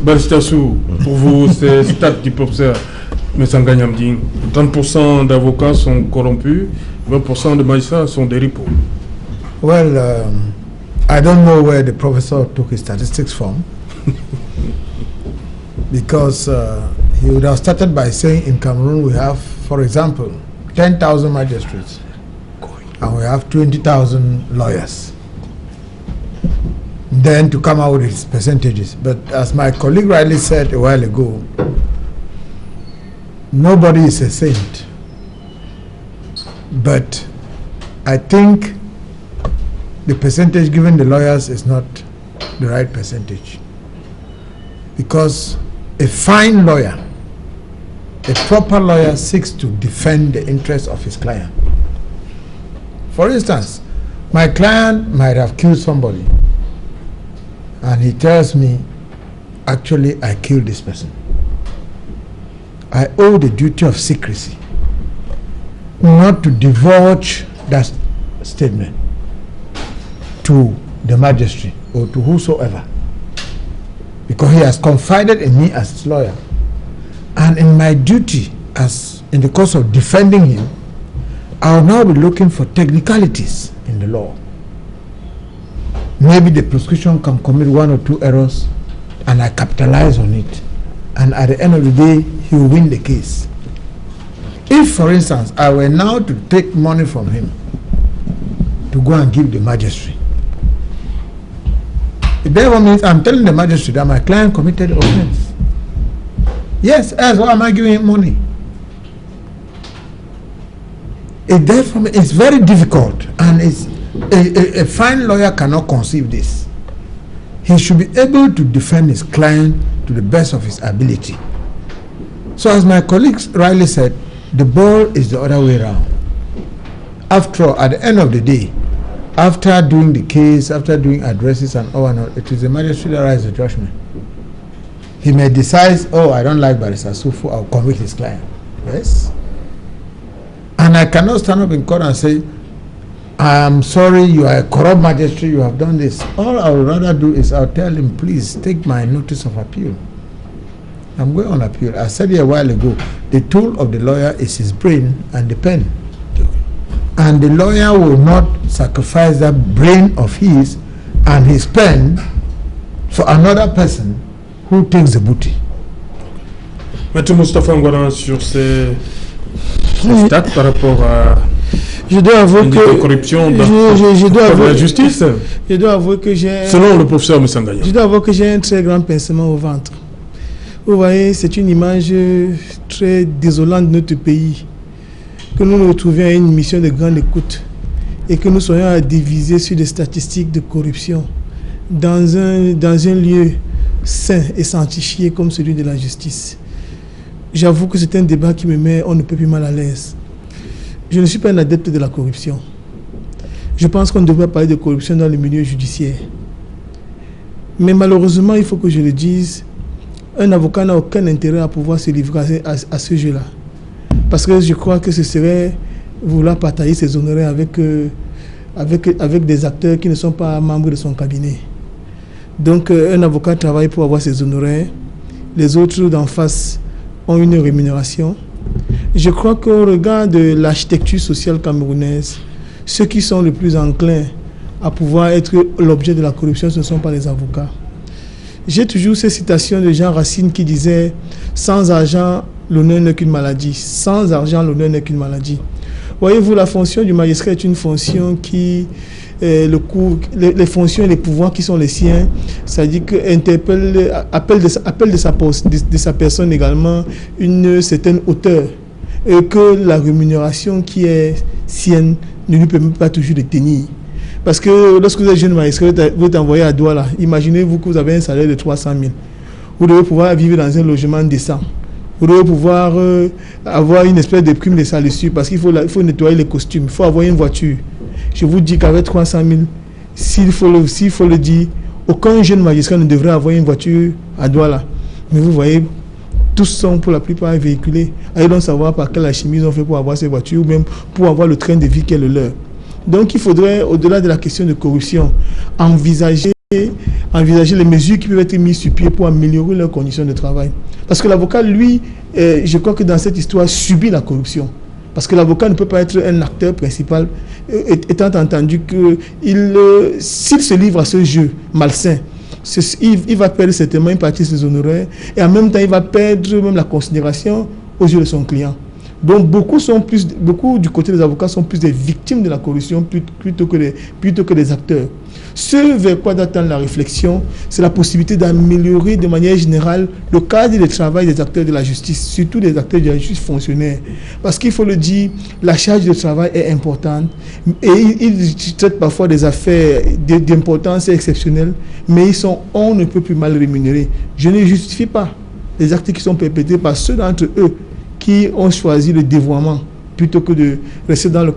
Baristassou, pour vous, c'est stat du professeur Messanga Nyamdi. 30% d'avocats sont corrompus, 20% de magistrats sont des ripoux. Well, I don't know where the professor took his statistics from. Because he would have started by saying in Cameroon we have, for example, 10,000 magistrates and we have 20,000 lawyers. Then to come out with his percentages. But as my colleague rightly said a while ago, nobody is a saint. But I think the percentage given the lawyers is not the right percentage. Because a fine lawyer, a proper lawyer, seeks to defend the interests of his client. For instance, my client might have killed somebody and he tells me, actually I killed this person. I owe the duty of secrecy not to divulge that statement to the magistrate or to whosoever, because he has confided in me as his lawyer, and in my duty as in the course of defending him, I will now be looking for technicalities in the law. Maybe the prosecution can commit 1 or 2 errors and I capitalize on it, and at the end of the day he will win the case. If, for instance, I were now to take money from him to go and give the magistrate. It therefore means I'm telling the magistrate that my client committed offense. Yes, else why am I giving him money? It therefore it's very difficult, and it's a fine lawyer cannot conceive this. He should be able to defend his client to the best of his ability. So as my colleague rightly said, the ball is the other way around. After all, at the end of the day, after doing the case, after doing addresses and all, it is the magistrate that writes the judgment. He may decide, oh, I don't like Barrister Sufu, I'll convict his client. Yes. And I cannot stand up in court and say, I am sorry, you are a corrupt magistrate, you have done this. All I would rather do is I'll tell him, please take my notice of appeal. I'm going on appeal. I said it a while ago, the tool of the lawyer is his brain and the pen. And the lawyer will not sacrifice that brain of his and his pen for another person who takes the booty. Maître Moustapha Ngouara, sur ces stats par rapport à la corruption dans la justice. Je dois avouer que j'ai... Selon le professeur Messanganya. Je dois avouer que j'ai un très grand pincement au ventre. Vous voyez, c'est une image très désolante de notre pays. Que nous nous retrouvions à une mission de grande écoute et que nous soyons à diviser sur des statistiques de corruption dans un lieu sain et sanctifié comme celui de la justice. J'avoue que c'est un débat qui me met on ne peut plus mal à l'aise. Je ne suis pas un adepte de la corruption. Je pense qu'on ne devrait pas parler de corruption dans le milieu judiciaire. Mais malheureusement, il faut que je le dise, un avocat n'a aucun intérêt à pouvoir se livrer à ce jeu-là. Parce que je crois que ce serait vouloir partager ses honoraires avec des acteurs qui ne sont pas membres de son cabinet. Donc un avocat travaille pour avoir ses honoraires. Les autres d'en face ont une rémunération. Je crois qu'au regard de l'architecture sociale camerounaise, ceux qui sont le plus enclins à pouvoir être l'objet de la corruption, ce ne sont pas les avocats. J'ai toujours ces citations de Jean Racine qui disait « Sans argent, l'honneur n'est qu'une maladie. Sans argent, l'honneur n'est qu'une maladie. » Voyez-vous, la fonction du magistrat est une fonction qui, les fonctions et les pouvoirs qui sont les siens, c'est-à-dire appelle de sa personne également une certaine hauteur, et que la rémunération qui est sienne ne lui permet pas toujours de tenir. Parce que lorsque vous êtes jeune magistrat, vous êtes envoyé à Douala, imaginez-vous que vous avez un salaire de 300 000. Vous devez pouvoir vivre dans un logement décent. Vous devez pouvoir avoir une espèce de prime de salissure parce qu'il faut nettoyer les costumes, il faut avoir une voiture. Je vous dis qu'avec 300 000, s'il faut le dire, aucun jeune magistrat ne devrait avoir une voiture à Douala. Mais vous voyez, tous sont pour la plupart véhiculés. Allez donc savoir par quelle alchimie ils ont fait pour avoir ces voitures ou même pour avoir le train de vie qui est le leur. Donc il faudrait, au-delà de la question de corruption, envisager les mesures qui peuvent être mises sur pied pour améliorer leurs conditions de travail. Parce que l'avocat, lui, je crois que dans cette histoire, subit la corruption. Parce que l'avocat ne peut pas être un acteur principal, étant entendu que s'il se livre à ce jeu malsain, il va perdre certainement une partie de ses honoraires et en même temps, il va perdre même la considération aux yeux de son client. Donc beaucoup du côté des avocats sont plus des victimes de la corruption plutôt que des acteurs. Ce vers quoi doit tendre la réflexion, c'est la possibilité d'améliorer de manière générale le cadre de travail des acteurs de la justice, surtout des acteurs de la justice fonctionnaires. Parce qu'il faut le dire, la charge de travail est importante et ils traitent parfois des affaires d'importance exceptionnelle, mais on ne peut plus mal rémunérés. Je ne justifie pas les actes qui sont perpétrés par ceux d'entre eux qui ont choisi le dévoiement plutôt que de rester dans le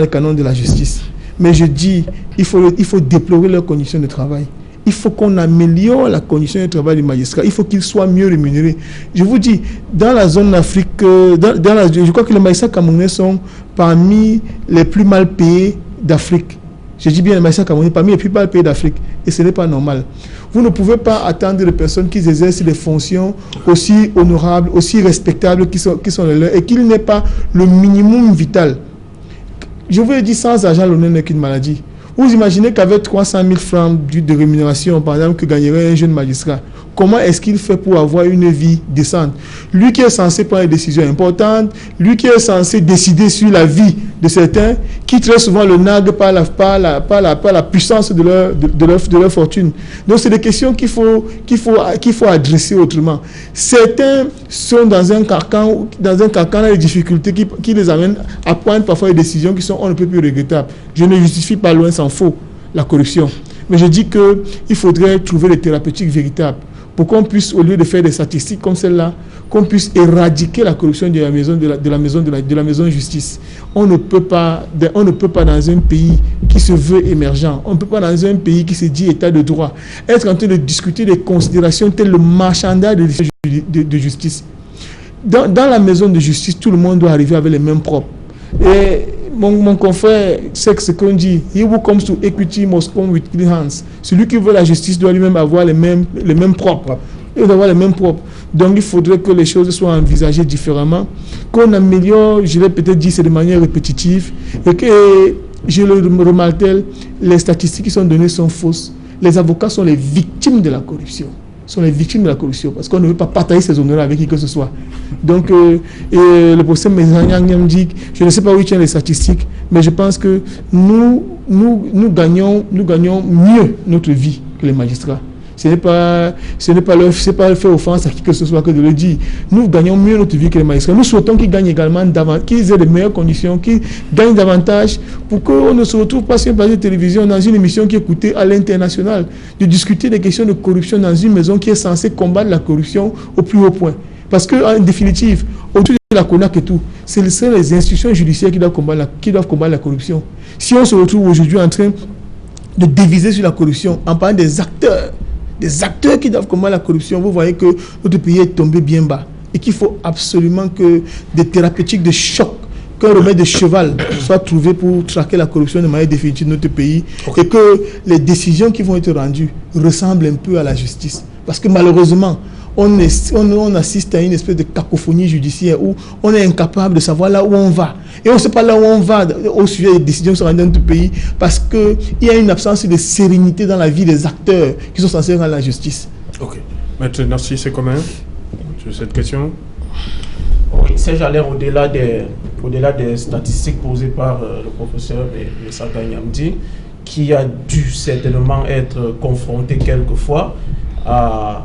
canon de la justice. Mais je dis, il faut déplorer leurs conditions de travail. Il faut qu'on améliore la condition de travail du magistrat. Il faut qu'il soit mieux rémunéré. Je vous dis, dans la zone d'Afrique, je crois que les magistrats camerounais sont parmi les plus mal payés d'Afrique. Je dis bien les magistrats camerounais parmi les plus mal payés d'Afrique. Et ce n'est pas normal. Vous ne pouvez pas attendre de personnes qui exercent des fonctions aussi honorables, aussi respectables qui sont les leurs et qu'il n'ait pas le minimum vital. Je vous le dis, sans argent, l'honneur n'est qu'une maladie. Vous imaginez qu'avec 300 000 francs de rémunération, par exemple, que gagnerait un jeune magistrat, comment est-ce qu'il fait pour avoir une vie décente? Lui qui est censé prendre des décisions importantes, lui qui est censé décider sur la vie de certains, qui très souvent le narguent par la puissance de leur fortune. Donc c'est des questions qu'il faut adresser autrement. Certains sont dans un carcan des difficultés qui les amènent à prendre parfois des décisions qui sont on ne peut plus regrettables. Je ne justifie pas, loin s'en faut, la corruption. Mais je dis qu'il faudrait trouver des thérapeutiques véritables pour qu'on puisse, au lieu de faire des statistiques comme celle-là, qu'on puisse éradiquer la corruption de la maison de justice. On ne peut pas dans un pays qui se veut émergent, on ne peut pas dans un pays qui se dit état de droit, être en train de discuter des considérations telles le marchandage de justice. Dans la maison de justice, tout le monde doit arriver avec les mêmes propres. Et mon confrère sait ce qu'on dit. He who comes to equity must come with clean hands. Celui qui veut la justice doit lui-même avoir les mêmes propres. Il doit avoir les mêmes propres. Donc il faudrait que les choses soient envisagées différemment, qu'on améliore, je l'ai peut-être dit, c'est de manière répétitive, et que, je le remarque, les statistiques qui sont données sont fausses. Les avocats sont les victimes de la corruption. Parce qu'on ne veut pas partager ses honneurs avec qui que ce soit. Donc, le professeur Mezanyang dit, je ne sais pas où il tient les statistiques, mais je pense que nous gagnons mieux notre vie que les magistrats. Ce n'est pas faire offense à qui que ce soit que de le dire. Nous gagnons mieux notre vie que les magistrats. Nous souhaitons qu'ils gagnent également qu'ils aient de meilleures conditions, qu'ils gagnent davantage pour qu'on ne se retrouve pas sur une page de télévision dans une émission qui est écoutée à l'international, de discuter des questions de corruption dans une maison qui est censée combattre la corruption au plus haut point. Parce qu'en définitive, autour de la CONAC et tout, c'est les institutions judiciaires qui doivent combattre la corruption. Si on se retrouve aujourd'hui en train de déviser sur la corruption en parlant des acteurs qui doivent combattre la corruption, vous voyez que notre pays est tombé bien bas et qu'il faut absolument que des thérapeutiques de choc, qu'un remède de cheval soit trouvé pour traquer la corruption de manière définitive de notre pays, et que les décisions qui vont être rendues ressemblent un peu à la justice. Parce que malheureusement, on assiste à une espèce de cacophonie judiciaire où on est incapable de savoir là où on va. Et on ne sait pas là où on va au sujet des décisions qui sont rendues dans notre pays parce qu'il y a une absence de sérénité dans la vie des acteurs qui sont censés rendre la justice. Ok. Maître Narcisse, c'est comment sur cette question? Oui, si j'allais au-delà des statistiques posées par le professeur Messanga Nyamdi, qui a dû certainement être confronté quelquefois à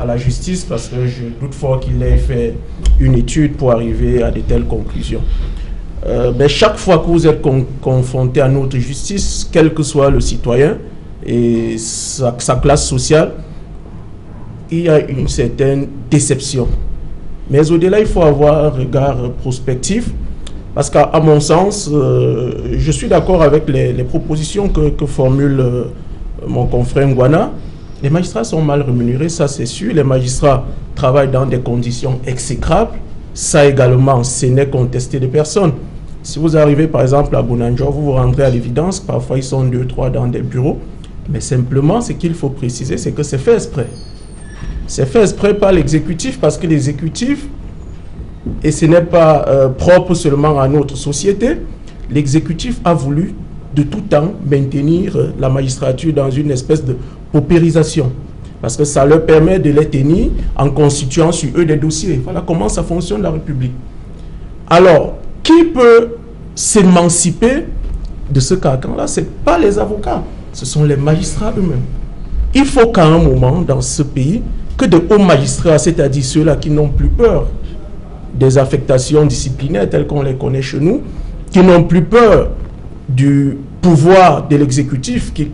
la justice, parce que je doute fort qu'il ait fait une étude pour arriver à de telles conclusions. Mais chaque fois que vous êtes confronté à notre justice, quel que soit le citoyen et sa classe sociale, il y a une certaine déception. Mais au-delà, il faut avoir un regard prospectif, parce qu'à mon sens, je suis d'accord avec les propositions que formule mon confrère Ngwana. Les magistrats sont mal rémunérés, ça c'est sûr. Les magistrats travaillent dans des conditions exécrables. Ça également, ce n'est contesté de personne. Si vous arrivez par exemple à Bounanjo, vous vous rendrez à l'évidence, parfois ils sont 2, 3 dans des bureaux. Mais simplement, ce qu'il faut préciser, c'est que c'est fait exprès. C'est fait exprès par l'exécutif, parce que l'exécutif, et ce n'est pas propre seulement à notre société, l'exécutif a voulu de tout temps maintenir la magistrature dans une espèce de paupérisation, parce que ça leur permet de les tenir en constituant sur eux des dossiers. Voilà comment ça fonctionne la République. Alors, qui peut s'émanciper de ce carcan-là? Ce n'est pas les avocats, ce sont les magistrats eux-mêmes. Il faut qu'à un moment, dans ce pays, que de hauts magistrats, c'est-à-dire ceux-là qui n'ont plus peur des affectations disciplinaires telles qu'on les connaît chez nous, qui n'ont plus peur du pouvoir de l'exécutif, qui,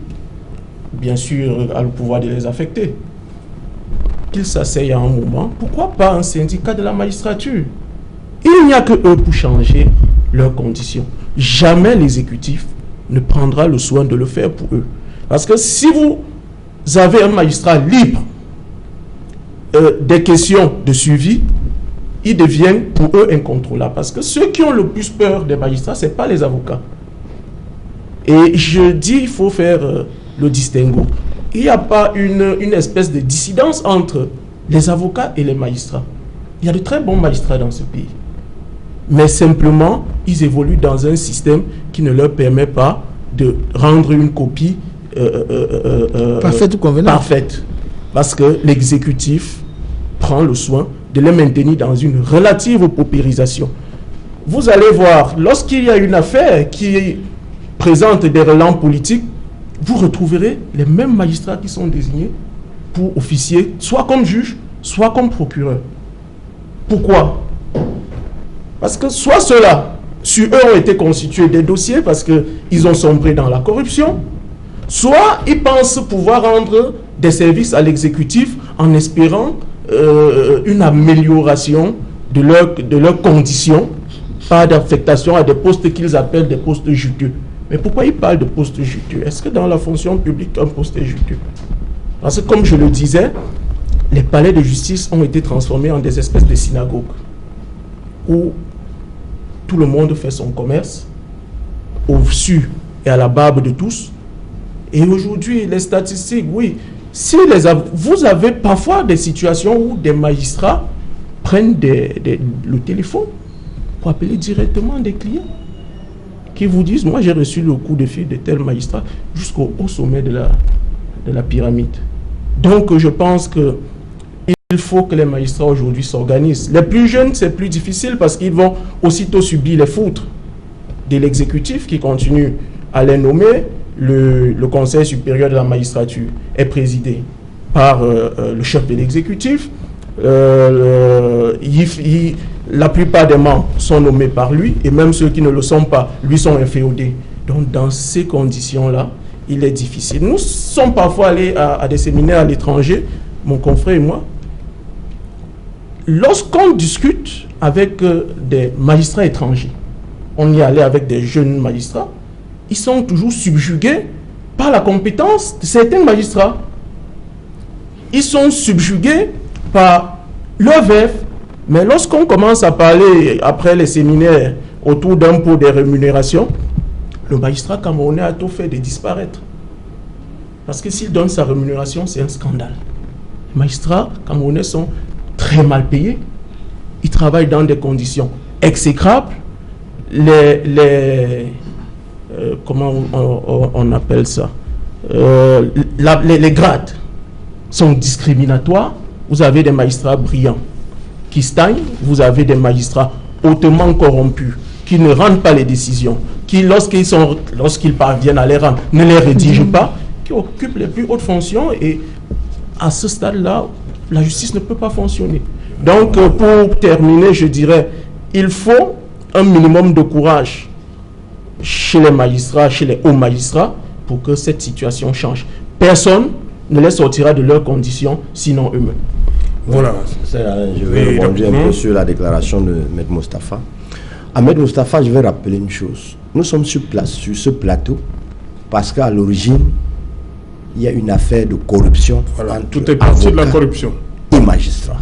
bien sûr, a le pouvoir de les affecter, qu'ils s'asseyent à un moment. Pourquoi pas un syndicat de la magistrature? Il n'y a que eux pour changer leurs conditions. Jamais l'exécutif ne prendra le soin de le faire pour eux. Parce que si vous avez un magistrat libre des questions de suivi, il devient pour eux incontrôlable. Parce que ceux qui ont le plus peur des magistrats, ce n'est pas les avocats. Et je dis, il faut faire le distinguo. Il n'y a pas une espèce de dissidence entre les avocats et les magistrats. Il y a de très bons magistrats dans ce pays. Mais simplement, ils évoluent dans un système qui ne leur permet pas de rendre une copie parfaite ou convenable. Parfaite. Parce que l'exécutif prend le soin de les maintenir dans une relative paupérisation. Vous allez voir, lorsqu'il y a une affaire qui présente des relents politiques, vous retrouverez les mêmes magistrats qui sont désignés pour officier, soit comme juge, soit comme procureur. Pourquoi? Parce que soit ceux-là, sur eux ont été constitués des dossiers parce qu'ils ont sombré dans la corruption, soit ils pensent pouvoir rendre des services à l'exécutif en espérant une amélioration de leurs conditions par d'affectation à des postes qu'ils appellent des postes juteux. Mais pourquoi ils parlent de postes juteux? Est-ce que dans la fonction publique, un poste est juteux? Parce que comme je le disais, les palais de justice ont été transformés en des espèces de synagogues où tout le monde fait son commerce au su et à la barbe de tous. Et aujourd'hui, les statistiques, oui, si vous avez parfois des situations où des magistrats prennent le téléphone pour appeler directement des clients qui vous disent, moi j'ai reçu le coup de fil de tel magistrat jusqu'au sommet de la pyramide. Donc je pense que il faut que les magistrats aujourd'hui s'organisent. Les plus jeunes, c'est plus difficile parce qu'ils vont aussitôt subir les foudres de l'exécutif qui continue à les nommer. Le Conseil supérieur de la magistrature est présidé par le chef de l'exécutif. La plupart des membres sont nommés par lui et même ceux qui ne le sont pas, lui sont inféodés. Donc dans ces conditions-là, il est difficile. Nous sommes parfois allés à des séminaires à l'étranger, mon confrère et moi. Lorsqu'on discute avec des magistrats étrangers, on y allait avec des jeunes magistrats, ils sont toujours subjugués par la compétence de certains magistrats. Ils sont subjugués par leur verve. Mais lorsqu'on commence à parler, après les séminaires, autour d'un pot de rémunération, le magistrat camerounais a tout fait de disparaître. Parce que s'il donne sa rémunération, c'est un scandale. Les magistrats camerounais sont très mal payés. Ils travaillent dans des conditions exécrables. Comment on appelle ça? Les grades sont discriminatoires. Vous avez des magistrats brillants qui stagnent, vous avez des magistrats hautement corrompus, qui ne rendent pas les décisions, qui, lorsqu'ils parviennent à les rendre, ne les rédigent pas, qui occupent les plus hautes fonctions, et à ce stade-là, la justice ne peut pas fonctionner. Donc, pour terminer, je dirais, il faut un minimum de courage chez les magistrats, chez les hauts magistrats, pour que cette situation change. Personne ne les sortira de leurs conditions, sinon eux-mêmes. Voilà. Je vais rebondir un peu sur la déclaration de M. Moustapha. À M. Moustapha, je vais rappeler une chose. Nous sommes sur place, sur ce plateau, parce qu'à l'origine, il y a une affaire de corruption. Voilà, tout est parti de la corruption. Et magistrats.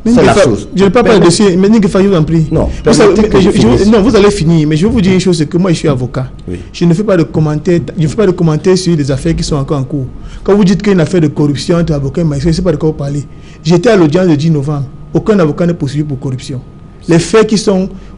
C'est la chose. Je ne parle pas dessus, mais je vous en prie. Non, non, vous allez finir, mais je vais vous dire une chose, c'est que moi je suis avocat. Oui. Je ne fais pas de commentaires, sur des affaires qui sont encore en cours. Quand vous dites qu'il y a une affaire de corruption entre avocat et magistrat, je ne sais pas de quoi vous parlez. J'étais à l'audience le 10 novembre. Aucun avocat n'est poursuivi pour corruption. Les faits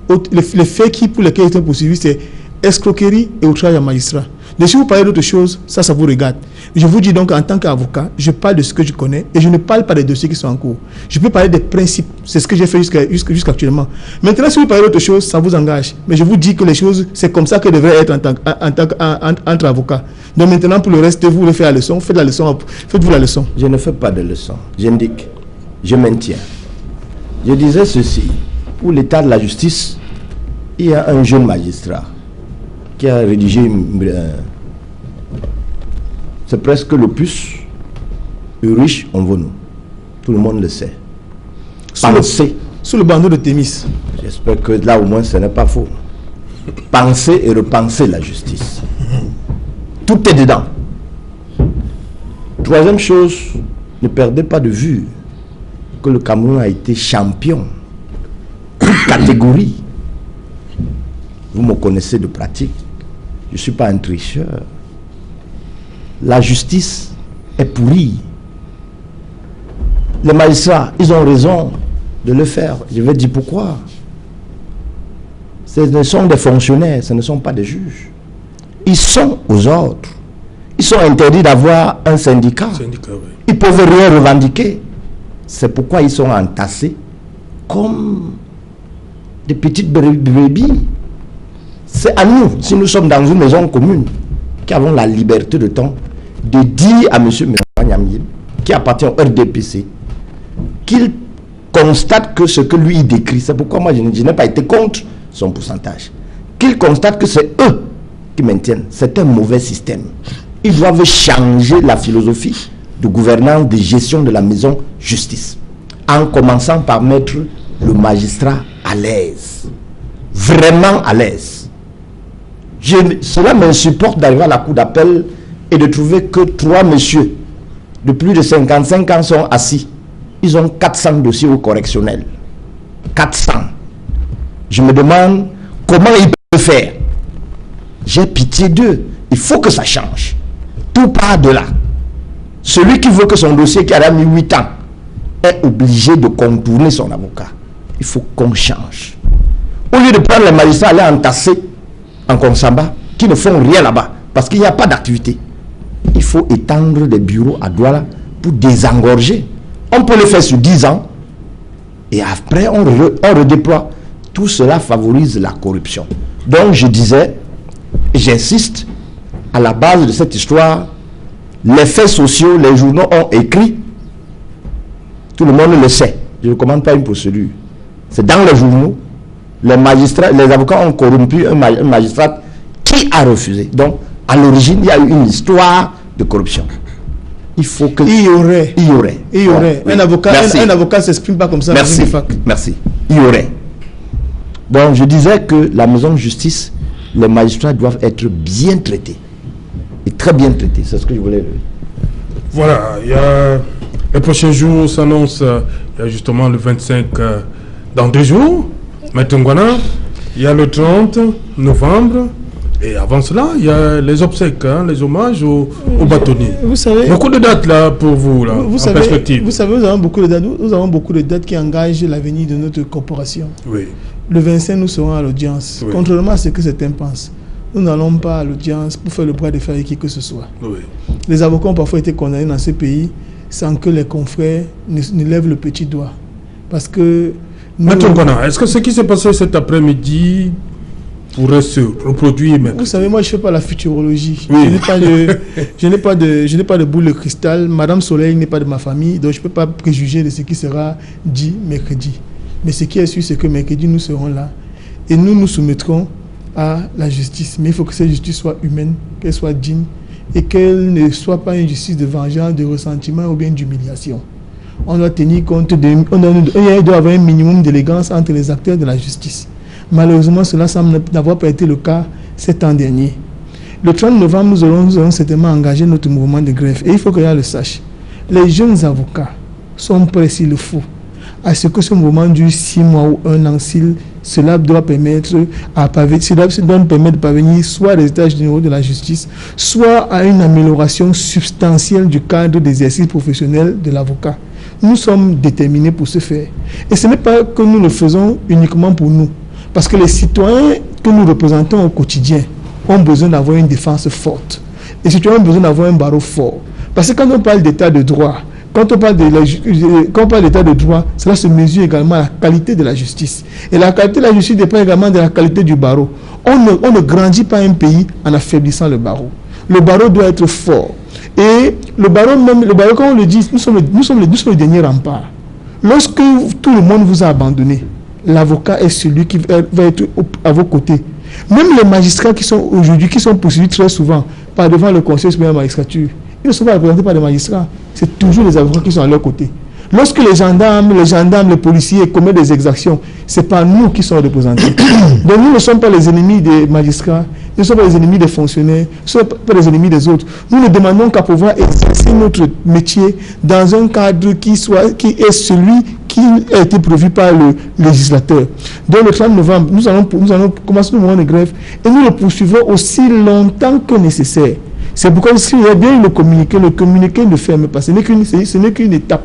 pour lesquels ils sont poursuivis, c'est escroquerie et outrage à magistrat. Mais si vous parlez d'autre chose, ça vous regarde. Je vous dis donc, en tant qu'avocat, je parle de ce que je connais et je ne parle pas des dossiers qui sont en cours. Je peux parler des principes. C'est ce que j'ai fait jusqu'actuellement. Maintenant, si vous parlez d'autre chose, ça vous engage. Mais je vous dis que les choses, c'est comme ça que devrait être entre avocats. Donc maintenant, pour le reste, vous voulez faire la leçon, faites-vous la leçon. Je ne fais pas de leçon. J'indique. Je maintiens. Je disais ceci. Pour l'état de la justice, il y a un jeune magistrat qui a rédigé c'est presque le plus riche en nous. Tout le monde le sait. Sous le bandeau de Thémis. J'espère que là au moins ce n'est pas faux. Penser et repenser la justice. Tout est dedans. Troisième chose, ne perdez pas de vue que le Cameroun a été champion. Toute catégorie. Vous me connaissez de pratique. Je ne suis pas un tricheur. La justice est pourrie. Les magistrats, ils ont raison de le faire. Je vais dire pourquoi. Ce ne sont des fonctionnaires, ce ne sont pas des juges. Ils sont aux ordres. Ils sont interdits d'avoir un syndicat. Ils ne peuvent rien revendiquer. C'est pourquoi ils sont entassés comme des petites brebis. C'est à nous, si nous sommes dans une maison commune, qui avons la liberté de temps de dire à M. Messanganyamdi, qui appartient au RDPC, qu'il constate que ce que lui il décrit, c'est pourquoi moi je n'ai pas été contre son pourcentage, qu'il constate que c'est eux qui maintiennent. C'est un mauvais système. Ils doivent changer la philosophie de gouvernance, de gestion de la maison justice, en commençant par mettre le magistrat à l'aise, vraiment à l'aise. Cela m'insupporte d'arriver à la cour d'appel et de trouver que 3 messieurs de plus de 55 ans sont assis. Ils ont 400 dossiers au correctionnel. 400. Je me demande comment ils peuvent faire. J'ai pitié d'eux. Il faut que ça change. Tout part de là. Celui qui veut que son dossier qui a mis 8 ans est obligé de contourner son avocat. Il faut qu'on change. Au lieu de prendre les magistrats, aller entasser en Konsamba, qui ne font rien là-bas, parce qu'il n'y a pas d'activité. Il faut étendre des bureaux à Douala pour désengorger. On peut le faire sur 10 ans, et après on redéploie. Tout cela favorise la corruption. Donc je disais, et j'insiste, à la base de cette histoire, les faits sociaux, les journaux ont écrit, tout le monde le sait. Je ne commande pas une procédure. C'est dans les journaux. Les magistrats, les avocats ont corrompu un magistrat qui a refusé. Donc, à l'origine, il y a eu une histoire de corruption. Il faut que... Il y aurait. Oui. Un avocat ne s'exprime pas comme ça. Merci. Merci. Il y aurait. Donc, je disais que la maison de justice, les magistrats doivent être bien traités. Et très bien traités. C'est ce que je voulais dire. Voilà. Les prochains jours s'annoncent. Il y a justement le 25 dans 2 jours. Maître Ngwana, il y a le 30 novembre, et avant cela, il y a les obsèques, les hommages aux bâtonniers. Vous savez, beaucoup de dates là pour vous, là, en perspective. Vous savez, nous avons beaucoup de dates qui engagent l'avenir de notre corporation. Oui. Le 25, nous serons à l'audience. Oui. Contrairement à ce que certains pensent, nous n'allons pas à l'audience pour faire le bras de fer avec qui que ce soit. Oui. Les avocats ont parfois été condamnés dans ce pays sans que les confrères ne lèvent le petit doigt. Parce que... Maître Ngwana, est-ce que ce qui s'est passé cet après-midi pourrait se reproduire maintenant? Vous savez, moi je ne fais pas la futurologie. Oui. Je n'ai pas de boule de cristal. Madame Soleil n'est pas de ma famille, donc je ne peux pas préjuger de ce qui sera dit mercredi. Mais ce qui est sûr, c'est que mercredi, nous serons là. Et nous nous soumettrons à la justice. Mais il faut que cette justice soit humaine, qu'elle soit digne, et qu'elle ne soit pas une justice de vengeance, de ressentiment ou bien d'humiliation. On doit tenir compte il doit y avoir un minimum d'élégance entre les acteurs de la justice. Malheureusement, cela semble n'avoir pas été le cas cet an dernier. Le 30 novembre, nous aurons certainement engagé notre mouvement de grève. Et il faut que l'on le sache. Les jeunes avocats sont prêts, s'il le faut, à ce que ce mouvement dure 6 mois ou 1 an. Cela doit permettre de parvenir soit à des états généraux de la justice, soit à une amélioration substantielle du cadre d'exercice professionnel de l'avocat. Nous sommes déterminés pour ce faire. Et ce n'est pas que nous le faisons uniquement pour nous. Parce que les citoyens que nous représentons au quotidien ont besoin d'avoir une défense forte. Les citoyens ont besoin d'avoir un barreau fort. Parce que quand on parle d'état de droit, quand on parle d'état de droit, cela se mesure également à la qualité de la justice. Et la qualité de la justice dépend également de la qualité du barreau. On ne grandit pas un pays en affaiblissant le barreau. Le barreau doit être fort. Et le barreau, comme on le dit, nous sommes le dernier rempart. Lorsque tout le monde vous a abandonné, l'avocat est celui qui va être à vos côtés. Même les magistrats qui sont aujourd'hui, qui sont poursuivis très souvent par devant le Conseil supérieur de la magistrature, ils ne sont pas représentés par des magistrats. C'est toujours les avocats qui sont à leur côté. Lorsque les gendarmes, les policiers commettent des exactions, ce n'est pas nous qui sommes représentés. Donc nous ne sommes pas les ennemis des magistrats, nous ne sommes pas les ennemis des fonctionnaires, nous ne sommes pas les ennemis des autres. Nous ne demandons qu'à pouvoir exercer notre métier dans un cadre qui est celui qui a été prévu par le législateur. Donc le 30 novembre, nous allons commencer le mouvement de grève et nous le poursuivrons aussi longtemps que nécessaire. C'est pourquoi si vous avez bien eu le communiqué ne ferme pas, ce n'est qu'une étape.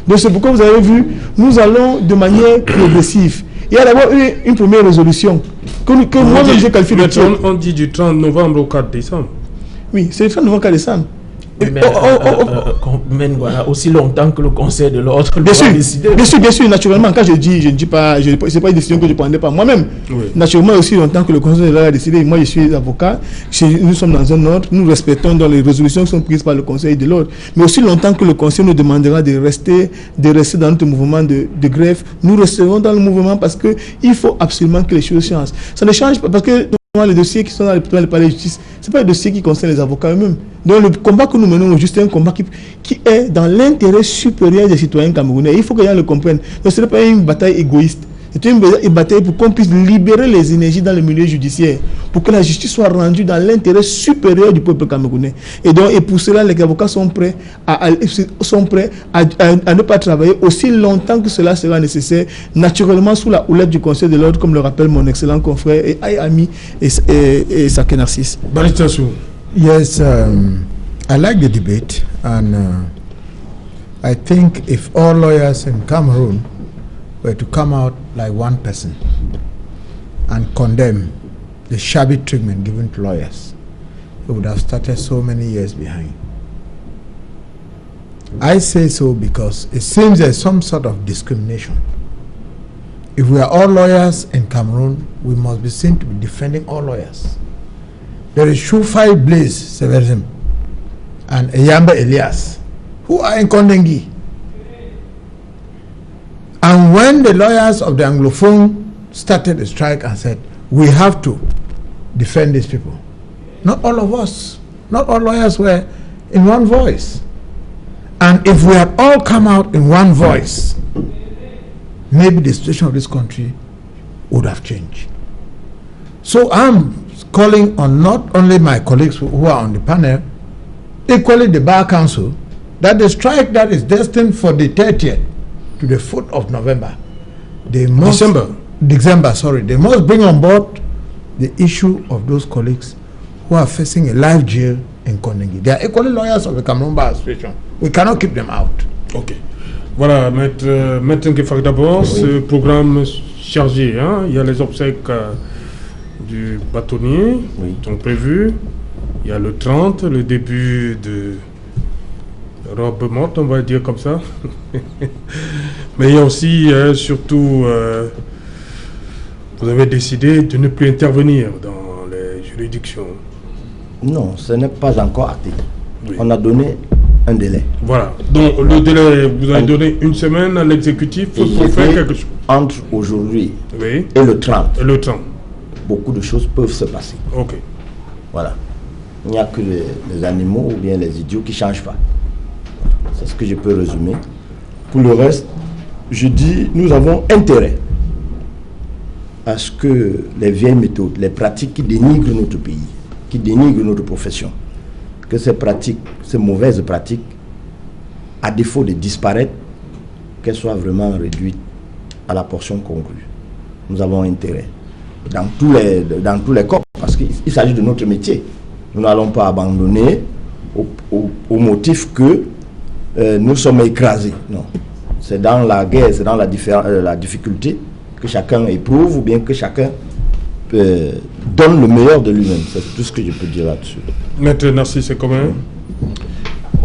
Donc c'est pourquoi vous avez vu, nous allons de manière progressive. Il y a d'abord une première résolution que moi-même j'ai qualifiée de... On dit du 30 novembre au 4 décembre. Oui, c'est le devant qu'à descendre. Mais voilà, aussi longtemps que le Conseil de l'ordre bien doit décider. Bien sûr, naturellement, quand je ne dis pas, c'est pas une décision que je ne prendrai pas moi-même. Oui. Naturellement, aussi longtemps que le Conseil de l'ordre a décidé, moi je suis avocat, nous sommes dans un ordre, nous respectons dans les résolutions qui sont prises par le Conseil de l'ordre. Mais aussi longtemps que le Conseil nous demandera de rester dans notre mouvement de grève, nous resterons dans le mouvement parce qu'il faut absolument que les choses changent. Ça ne change pas parce que les dossiers qui sont dans le palais de justice, ce n'est pas les dossiers qui concernent les avocats eux-mêmes. Donc le combat que nous menons au juste est un combat qui est dans l'intérêt supérieur des citoyens camerounais. Il faut que les gens le comprennent. Donc ce n'est pas une bataille égoïste. C'est une bataille pour qu'on puisse libérer les énergies dans le milieu judiciaire, pour que la justice soit rendue dans l'intérêt supérieur du peuple camerounais. Et pour cela, les avocats sont prêts à ne pas travailler aussi longtemps que cela sera nécessaire, naturellement sous la houlette du Conseil de l'ordre, comme le rappelle mon excellent confrère et ami et Saké Narcisse. Yes, I like the debate, and I think if all lawyers in Cameroon were to come out like one person and condemn the shabby treatment given to lawyers, it would have started so many years behind. I say so because it seems there's some sort of discrimination. If we are all lawyers in Cameroon, we must be seen to be defending all lawyers. There is Shufai Blaise Severim and Eyamba Elias, who are in Kondengi. And when the lawyers of the Anglophone started a strike and said, we have to defend these people, not all of us, not all lawyers were in one voice. And if we had all come out in one voice, maybe the situation of this country would have changed. So I'm calling on not only my colleagues who are on the panel, equally the Bar Council, that the strike that is destined for the 30th to the 4th of November, they must they must bring on board the issue of those colleagues who are facing a life jail in Kondengi. They are equally lawyers of the Cameroon Bar Association. We cannot keep them out. Ok. Voilà, Maître Ngefak d'abord, ce programme chargé, hein? Il y a les obsèques du bâtonnier qui sont prévus. Il y a le 30, le début de robe morte, on va dire comme ça. Mais il y a aussi, surtout, vous avez décidé de ne plus intervenir dans les juridictions. Non, ce n'est pas encore acté. Oui. On a donné un délai. Voilà. Donc le délai, vous avez donné une semaine à l'exécutif pour faire quelque chose. Entre aujourd'hui et le 30. Beaucoup de choses peuvent se passer. Ok. Voilà. Il n'y a que les animaux ou bien les idiots qui ne changent pas. C'est ce que je peux résumer. Pour le reste, je dis, nous avons intérêt à ce que les vieilles méthodes, les pratiques qui dénigrent notre pays, qui dénigrent notre profession, que ces pratiques, ces mauvaises pratiques, à défaut de disparaître, qu'elles soient vraiment réduites à la portion congrue. Nous avons intérêt dans tous les corps, parce qu'il s'agit de notre métier. Nous n'allons pas abandonner au motif que nous sommes écrasés. Non. C'est dans la guerre, c'est dans la difficulté que chacun éprouve ou bien que chacun donne le meilleur de lui-même. C'est tout ce que je peux dire là-dessus. Maître Narcisse, c'est combien?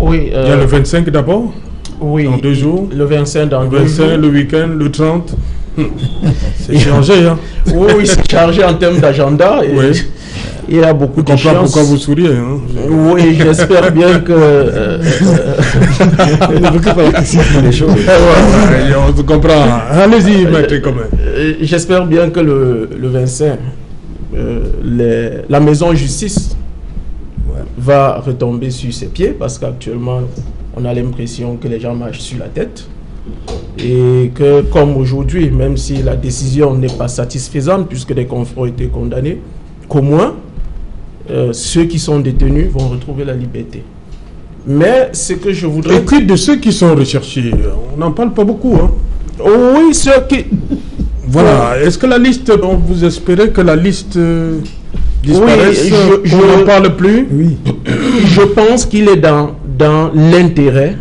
Oui. Il y a le 25 d'abord? Oui. Dans 2 jours? Le 25 dans 2 jours. Le week-end, le 30. C'est chargé, hein? Oui, c'est chargé en termes d'agenda. Oui. Il y a beaucoup de choses. Pourquoi vous souriez, hein? Oui, j'espère bien que... On se comprend. Allez-y, maître, comment? J'espère bien que le 25, la maison justice va retomber sur ses pieds, parce qu'actuellement, on a l'impression que les gens marchent sur la tête. Et que, comme aujourd'hui, même si la décision n'est pas satisfaisante, puisque les confrères ont été condamnés, qu'au moins, ceux qui sont détenus vont retrouver la liberté. Mais ce que je voudrais... Et quid de ceux qui sont recherchés? On n'en parle pas beaucoup, hein? Oui, ceux qui... Voilà. Est-ce que la liste, vous espérez que la liste disparaisse? Oui, on n'en parle plus. Oui. Je pense qu'il est dans l'intérêt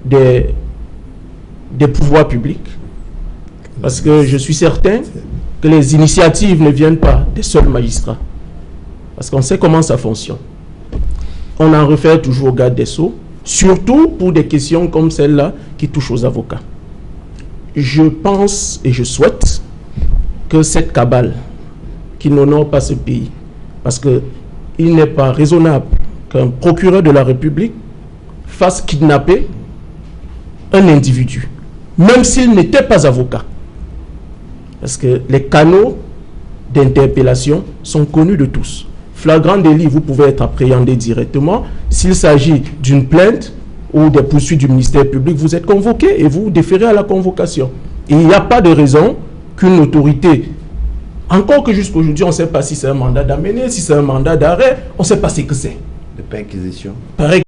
des pouvoirs publics. Parce que je suis certain que les initiatives ne viennent pas des seuls magistrats. Parce qu'on sait comment ça fonctionne. on en réfère toujours au garde des Sceaux, surtout pour des questions comme celle-là qui touchent aux avocats. Je pense et je souhaite que cette cabale qui n'honore pas ce pays, parce qu'il n'est pas raisonnable qu'un procureur de la République fasse kidnapper un individu, même s'il n'était pas avocat. Parce que les canaux d'interpellation sont connus de tous. Flagrant délit, vous pouvez être appréhendé directement. S'il s'agit d'une plainte ou des poursuites du ministère public, vous êtes convoqué et vous déférez à la convocation. Et il n'y a pas de raison qu'une autorité, encore que jusqu'à aujourd'hui, on ne sait pas si c'est un mandat d'amener, si c'est un mandat d'arrêt, on ne sait pas ce que c'est. De perquisition.